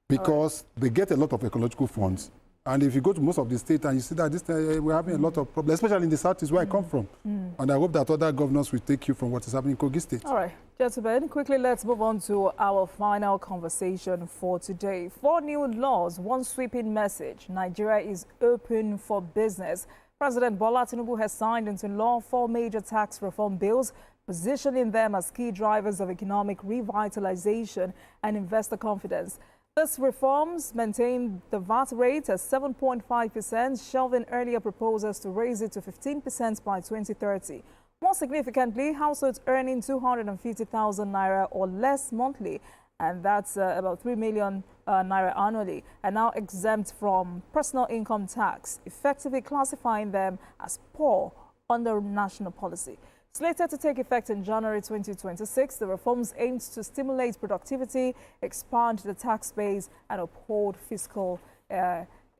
Because they get a lot of ecological funds. And if you go to most of the states and you see that we're having a lot of problems, especially in the southeast where I come from. And I hope that other governors will take you from what is happening in Kogi State. All right, gentlemen, quickly let's move on to our final conversation for today. 4 new laws, 1 sweeping message. Nigeria is open for business. President Bola Tinubu has signed into law 4 major tax reform bills, positioning them as key drivers of economic revitalization and investor confidence. These reforms maintain the VAT rate at 7.5%, shelving earlier proposals to raise it to 15% by 2030. More significantly, households earning 250,000 naira or less monthly and that's about 3 million naira annually, are now exempt from personal income tax, effectively classifying them as poor under national policy. Slated to take effect in January 2026, the reforms aimed to stimulate productivity, expand the tax base, and uphold fiscal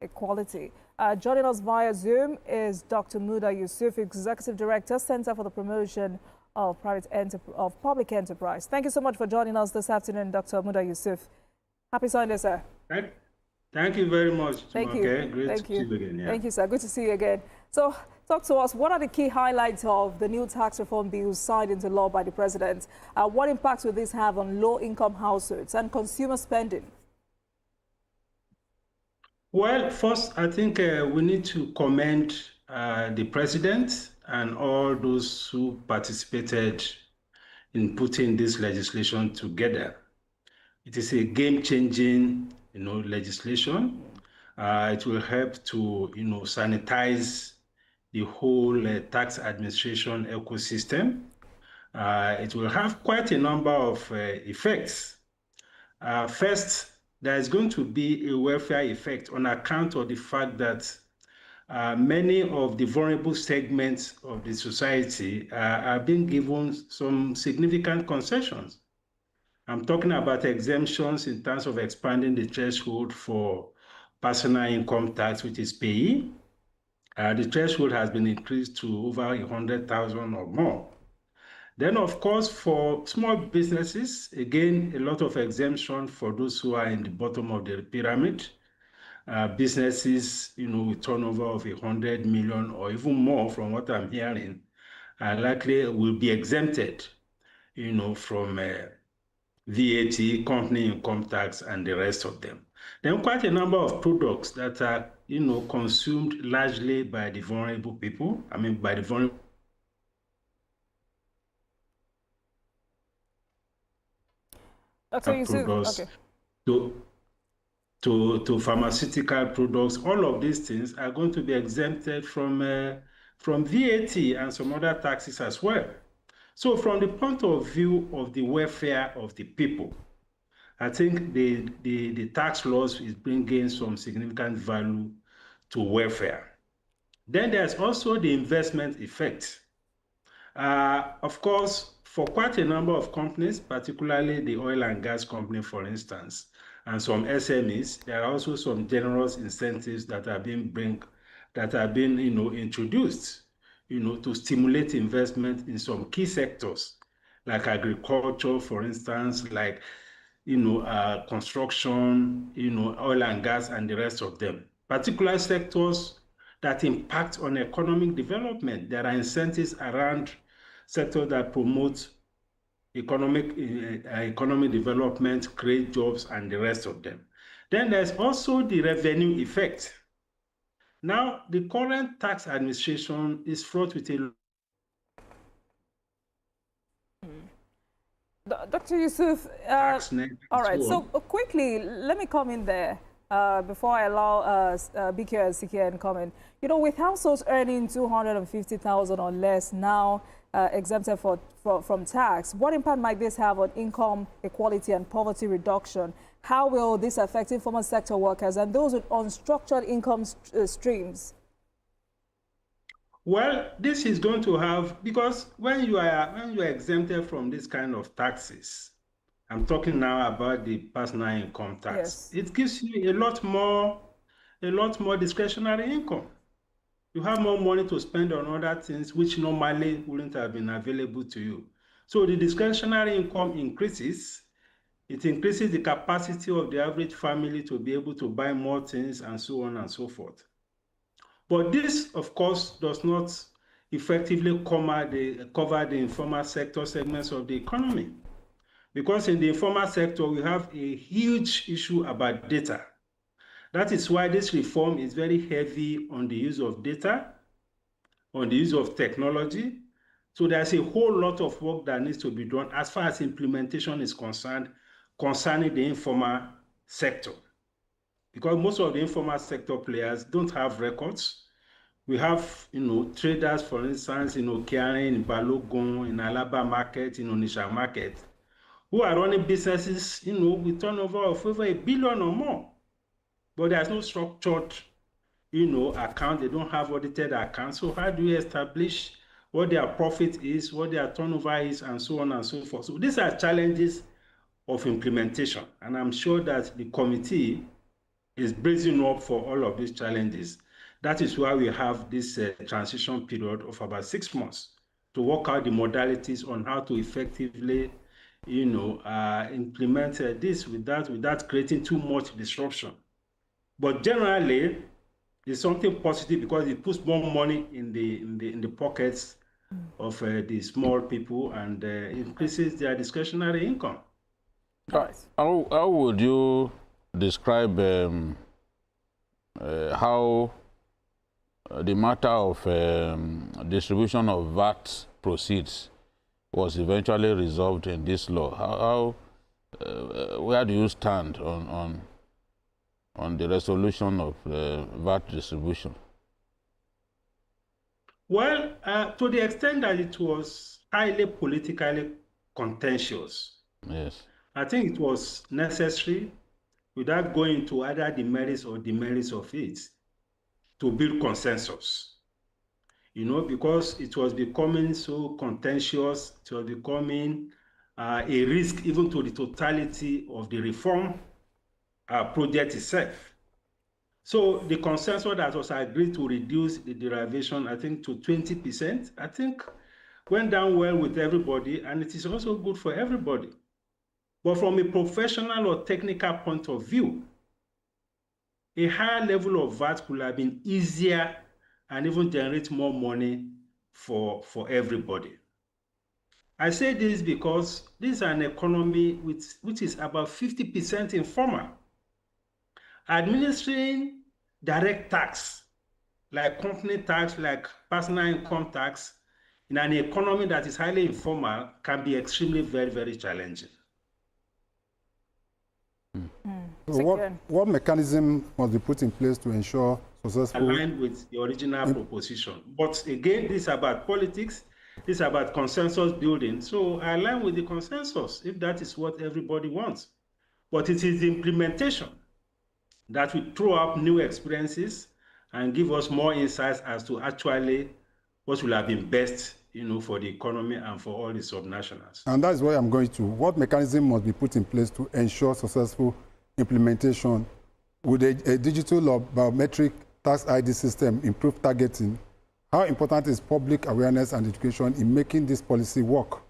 equality. Joining us via Zoom is Dr. Muda Yusuf, Executive Director, Center for the Promotion of Public Enterprise. Thank you so much for joining us this afternoon, Dr. Muda Yusuf. Happy Sunday, sir. Thank you very much. Thank you. Okay, great to see you again. Yeah. Thank you, sir. Good to see you again. So, talk to us. What are the key highlights of the new tax reform bill signed into law by the president? What impact will this have on low-income households and consumer spending? Well, first, I think we need to commend the president and all those who participated in putting this legislation together. It is a game-changing, legislation. It will help to, sanitize the whole tax administration ecosystem. It will have quite a number of effects. First, there is going to be a welfare effect on account of the fact that many of the vulnerable segments of the society are being given some significant concessions. I'm talking about exemptions in terms of expanding the threshold for personal income tax, which is payee. The threshold has been increased to over 100,000 or more. Then, of course, for small businesses, again, a lot of exemption for those who are in the bottom of the pyramid. Businesses, with turnover of 100 million or even more, from what I'm hearing, likely will be exempted, from VAT, company income tax, and the rest of them. Then quite a number of products that are, consumed largely by the vulnerable people. By the vulnerable. Products, okay. To pharmaceutical products, all of these things are going to be exempted from VAT and some other taxes as well. So from the point of view of the welfare of the people, I think the tax laws is bringing some significant value to welfare. Then there's also the investment effect. Of course, for quite a number of companies, particularly the oil and gas company, for instance, and some SMEs, there are also some generous incentives that are being introduced, to stimulate investment in some key sectors, like agriculture, for instance, like, construction, oil and gas, and the rest of them. Particular sectors that impact on economic development. There are incentives around sectors that promote economic development, create jobs, and the rest of them. Then there's also the revenue effect. Now, the current tax administration is fraught with a... Dr. Yusuf, all right, so quickly, let me come in there before I allow BK and CKN come in. With households earning 250,000 or less now exempted from tax, what impact might this have on income equality and poverty reduction? How will this affect informal sector workers and those with unstructured income streams? Well, this is going to have, because when you are exempted from this kind of taxes, I'm talking now about the personal income tax. Yes. It gives you a lot more discretionary income. You have more money to spend on other things which normally wouldn't have been available to you. So the discretionary income increases. It increases the capacity of the average family to be able to buy more things and so on and so forth. But this, of course, does not effectively cover the informal sector segments of the economy. Because in the informal sector, we have a huge issue about data. That is why this reform is very heavy on the use of data, on the use of technology. So there's a whole lot of work that needs to be done as far as implementation is concerned, concerning the informal sector. Because most of the informal sector players don't have records. We have, traders, for instance, in Okeane, in Balogun, in Alaba market, in Onitsha market, who are running businesses, with turnover of over $1 billion or more. But there's no structured, account. They don't have audited accounts. So how do you establish what their profit is, what their turnover is, and so on and so forth? So these are challenges of implementation. And I'm sure that the committee is bracing up for all of these challenges. That is why we have this transition period of about 6 months to work out the modalities on how to effectively, implement this without creating too much disruption. But generally, it's something positive because it puts more money in the pockets of the small people and increases their discretionary income. Right. How would you describe how the matter of distribution of VAT proceeds was eventually resolved in this law? Where do you stand on the resolution of VAT distribution? Well, to the extent that it was highly politically contentious, yes, I think it was necessary, without going to either the merits or demerits of it, to build consensus. Because it was becoming so contentious, it was becoming a risk even to the totality of the reform project itself. So the consensus that was agreed to reduce the derivation, I think, to 20%, I think went down well with everybody, and it is also good for everybody. But from a professional or technical point of view, a higher level of VAT could have been easier and even generate more money for everybody. I say this because this is an economy which is about 50% informal. Administering direct tax, like company tax, like personal income tax, in an economy that is highly informal can be extremely very, very challenging. So what mechanism must be put in place to ensure successful? Aligned with the original proposition. But again, this is about politics, this is about consensus building. So I align with the consensus if that is what everybody wants. But it is the implementation that will throw up new experiences and give us more insights as to actually what will have been best, for the economy and for all the subnationals. And that is where I'm going to. What mechanism must be put in place to ensure successful implementation? Would a digital or biometric tax ID system improve targeting? How important is public awareness and education in making this policy work?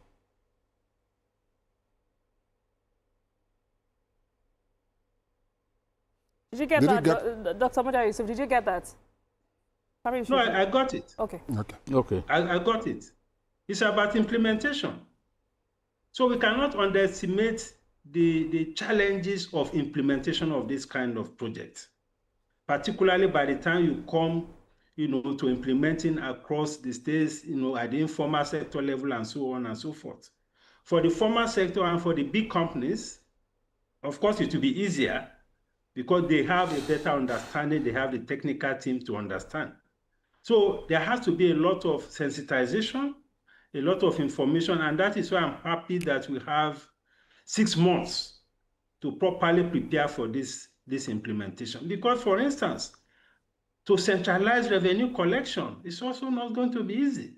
Did you get that, Dr. Moja Yusuf? Did you get that? No, I got it. Okay. Okay. I got it. It's about implementation. So we cannot underestimate the challenges of implementation of this kind of project, particularly by the time you come, to implementing across the states, at the informal sector level and so on and so forth. For the formal sector and for the big companies, of course, it will be easier because they have a better understanding, they have the technical team to understand. So there has to be a lot of sensitization, a lot of information, and that is why I'm happy that we have 6 months to properly prepare for this implementation. Because, for instance, to centralize revenue collection is also not going to be easy.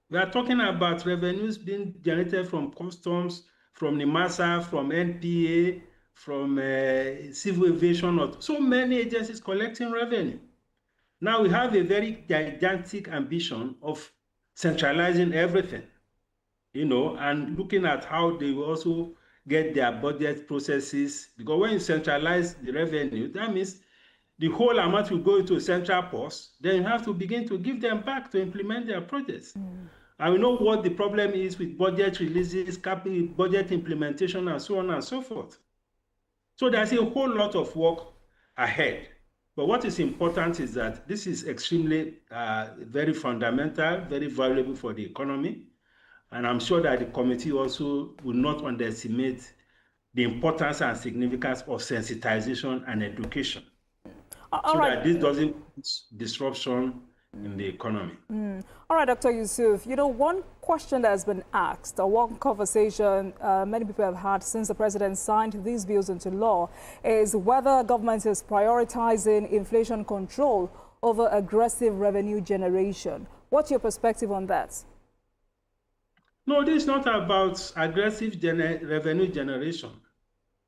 We are talking about revenues being generated from customs, from NIMASA, from NPA, from civil aviation, or so many agencies collecting revenue. Now we have a very gigantic ambition of centralizing everything, and looking at how they will also get their budget processes. Because when you centralize the revenue, that means the whole amount will go into a central purse. Then you have to begin to give them back to implement their projects. And we know what the problem is with budget releases, budget implementation, and so on and so forth. So there's a whole lot of work ahead. But what is important is that this is extremely very fundamental, very valuable for the economy. And I'm sure that the committee also will not underestimate the importance and significance of sensitization and education. That this doesn't cause disruption in the economy. All right, Dr. Yusuf, you know, one question that has been asked, or one conversation many people have had since the president signed these bills into law, is whether government is prioritizing inflation control over aggressive revenue generation. What's your perspective on that? No, this is not about aggressive revenue generation.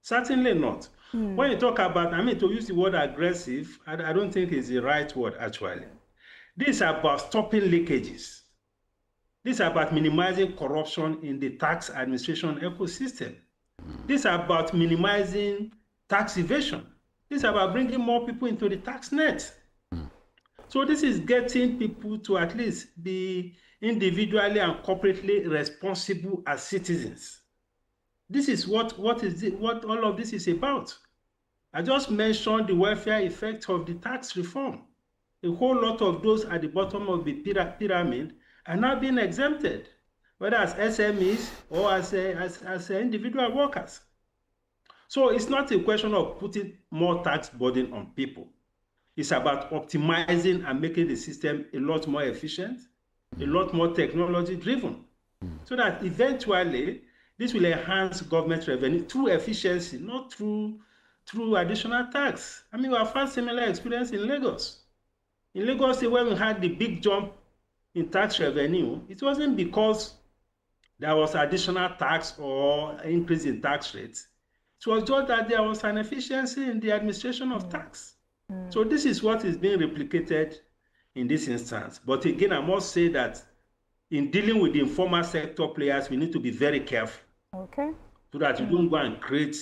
Certainly not. When you talk about, I mean, to use the word aggressive, I don't think is the right word, actually. This is about stopping leakages. This is about minimizing corruption in the tax administration ecosystem. This is about minimizing tax evasion. This is about bringing more people into the tax net. So this is getting people to at least be individually and corporately responsible as citizens. This is what all of this is about. I just mentioned the welfare effect of the tax reform. A whole lot of those at the bottom of the pyramid are now being exempted, whether as SMEs or as individual workers. So it's not a question of putting more tax burden on people. It's about optimizing and making the system a lot more efficient, a lot more technology driven, so that eventually this will enhance government revenue through efficiency, not through additional tax. I mean, we have had similar experience in Lagos. In Lagos, when we had the big jump in tax revenue, it wasn't because there was additional tax or increase in tax rates. It was just that there was an efficiency in the administration of tax. So this is what is being replicated in this instance. But again, I must say that in dealing with the informal sector players, we need to be very careful. Okay. So that you don't go and create,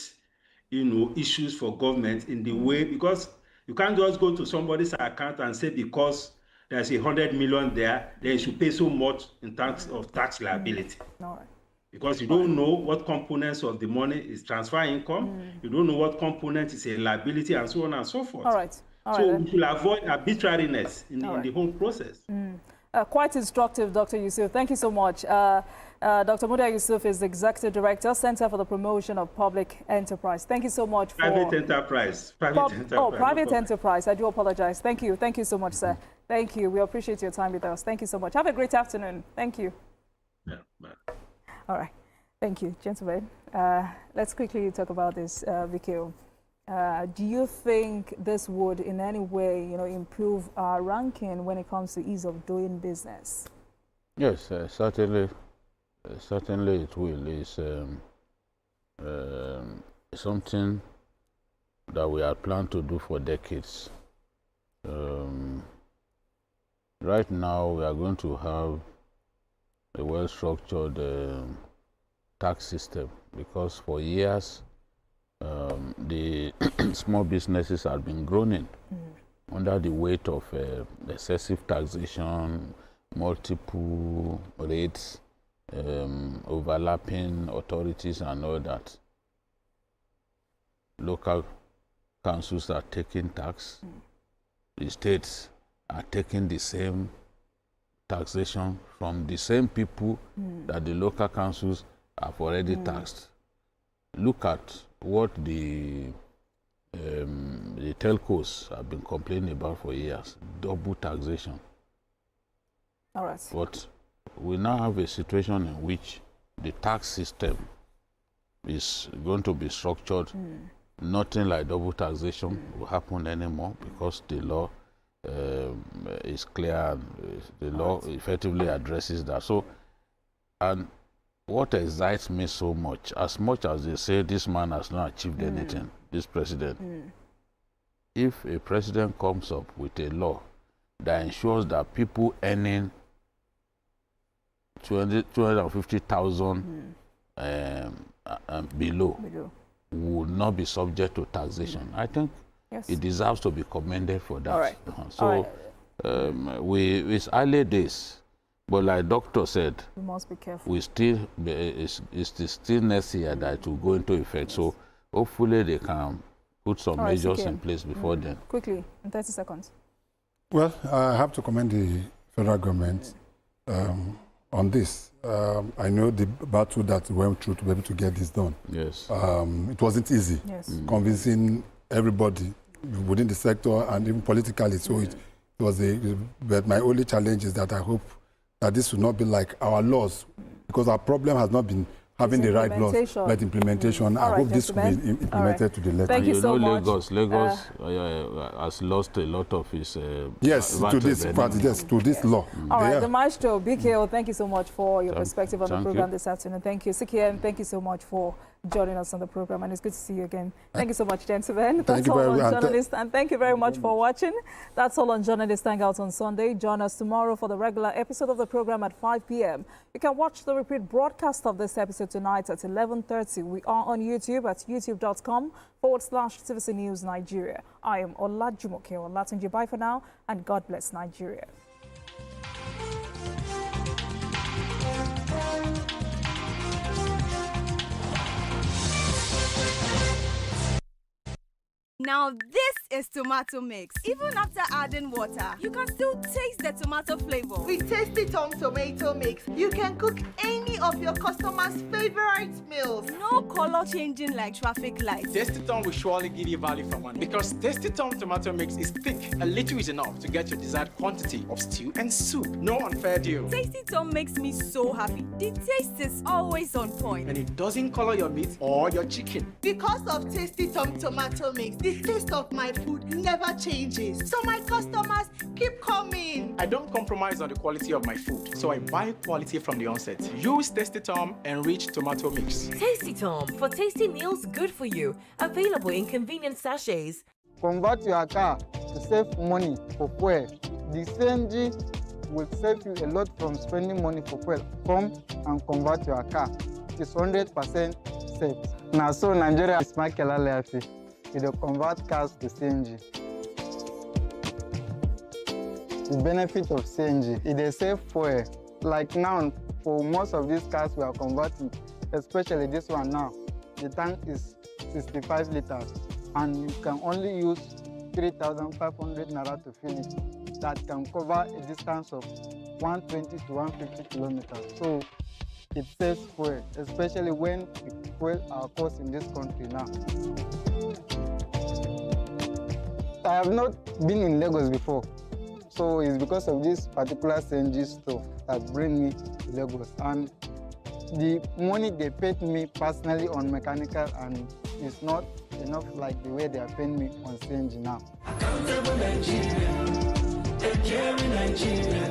issues for government in the way, because you can't just go to somebody's account and say because there's 100 million there, then you should pay so much in terms of tax liability. All right. Because you don't know what components of the money is transfer income, you don't know what component is a liability, and so on and so forth. All right. So we should avoid arbitrariness in the whole process. Quite instructive, Dr. Yusuf. Thank you so much. Dr. Muda Yusuf is the Executive Director, Center for the Promotion of Public Enterprise. Thank you so much for... Private enterprise. Private enterprise. I do apologize. Thank you. Thank you so much, sir. Thank you. We appreciate your time with us. Thank you so much. Have a great afternoon. Thank you. Yeah, bye. All right. Thank you, gentlemen. Let's quickly talk about this, Vikio. Do you think this would in any way, improve our ranking when it comes to ease of doing business? Yes, certainly. Certainly it will. It's something that we had planned to do for decades. Right now, we are going to have a well-structured tax system, because for years, the small businesses have been groaning under the weight of excessive taxation, multiple rates, overlapping authorities and all that. Local councils are taking tax. The states are taking the same taxation from the same people that the local councils have already taxed. Look at what the telcos have been complaining about for years: double taxation. All right. But we now have a situation in which the tax system is going to be structured. Nothing like double taxation will happen anymore, because the law is clear. The law effectively addresses that. So, and what excites me so much as they say this man has not achieved anything, this president, if a president comes up with a law that ensures that people earning 250,000 below would not be subject to taxation, I think it deserves to be commended for that. All right. So it's early days, but like doctor said, we must be careful. We still it's still next year that it will go into effect. So hopefully they can put some measures in place before then. Quickly, in 30 seconds. Well, I have to commend the federal government on this. I know the battle that we went through to be able to get this done. Yes. It wasn't easy. Yes. Convincing everybody within the sector and even politically. So it But my only challenge is that I hope that this will not be like our laws, because our problem has not been having the right laws, but implementation. I hope this will be implemented to the letter. Thank you so much. Lagos has lost a lot of its to this law. All right, the Maestro, BKO, thank you so much for your perspective on the program this afternoon. Thank you. Sikian, thank you so much for joining us on the program, and it's good to see you again. Thank you so much, gentlemen. That's all on Journalist, and thank you very much for watching. That's all on Journalist Hangout on Sunday. Join us tomorrow for the regular episode of the program at 5 p.m. You can watch the repeat broadcast of this episode tonight at 11:30. We are on YouTube at youtube.com/TVC News Nigeria. I am Olajumoke Olatunji. Bye for now, and God bless Nigeria. Now this is tomato mix. Even after adding water, you can still taste the tomato flavor. With Tasty Tom tomato mix, you can cook any of your customers' favorite meals. No color changing like traffic lights. Tasty Tom will surely give you value for money, because Tasty Tom tomato mix is thick. A little is enough to get your desired quantity of stew and soup. No unfair deal. Tasty Tom makes me so happy. The taste is always on point. And it doesn't color your meat or your chicken. Because of Tasty Tom tomato mix, the taste of my food never changes. So my customers keep coming. I don't compromise on the quality of my food, so I buy quality from the onset. Use Tasty Tom enriched tomato mix. Tasty Tom, for tasty meals good for you. Available in convenient sachets. Convert your car to save money for fuel. The CNG will save you a lot from spending money for fuel. Come and convert your car. It is 100% safe. Now, so Nigeria is making a lot. It will convert cars to CNG. The benefit of CNG, it is safe fuel. Like now, for most of these cars we are converting, especially this one now, the tank is 65 liters, and you can only use 3,500 naira to fill it. That can cover a distance of 120 to 150 kilometers. So it saves fuel, especially when fuel are cost in this country now. I have not been in Lagos before, so it's because of this particular CNG stuff that bring me to Lagos. And the money they paid me personally on mechanical, and it's not enough like the way they are paying me on CNG now. Accountable Nigeria, a caring Nigeria,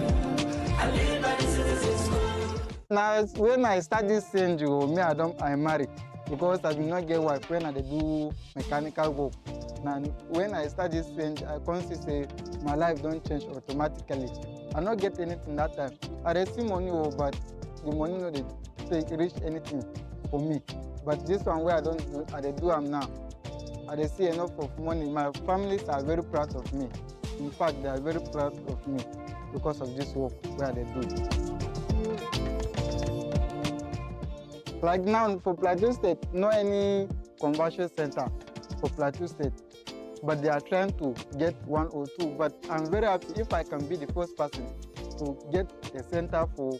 I live by the citizens. Now, when I start this CNG, I marry, because I do not get wife when I do mechanical work. Now, when I start this CNG, I constantly say my life don't change automatically. I don't get anything that time. I receive money, but the money no they reach anything for me. But this one where I do them now. I see enough of money. My families are very proud of me. In fact, they are very proud of me because of this work where they do. Like now for Plateau State, no any conversion center for Plateau State, but they are trying to get one or two. But I'm very happy if I can be the first person to get a center for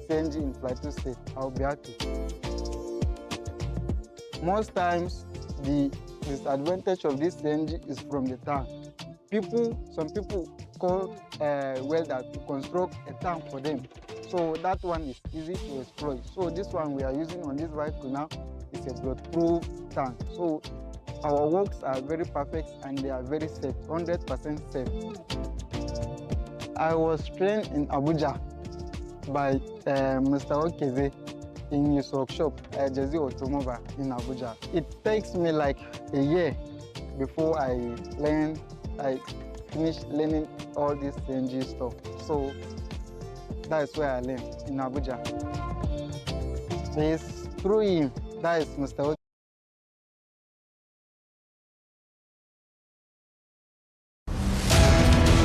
CNG in Plateau State. I'll be happy. Most times, the disadvantage of this CNG is from the tank. Some people call welder to construct a tank for them. So that one is easy to exploit. So this one we are using on this vehicle now is a bulletproof tank. So our works are very perfect and they are very safe, 100% safe. I was trained in Abuja by Mr. Okeze in his workshop, Jazzy Automobile in Abuja. It takes me like a year before I finished learning all this CNG stuff. So that's where I learned, in Abuja. It's through him, that is Mr.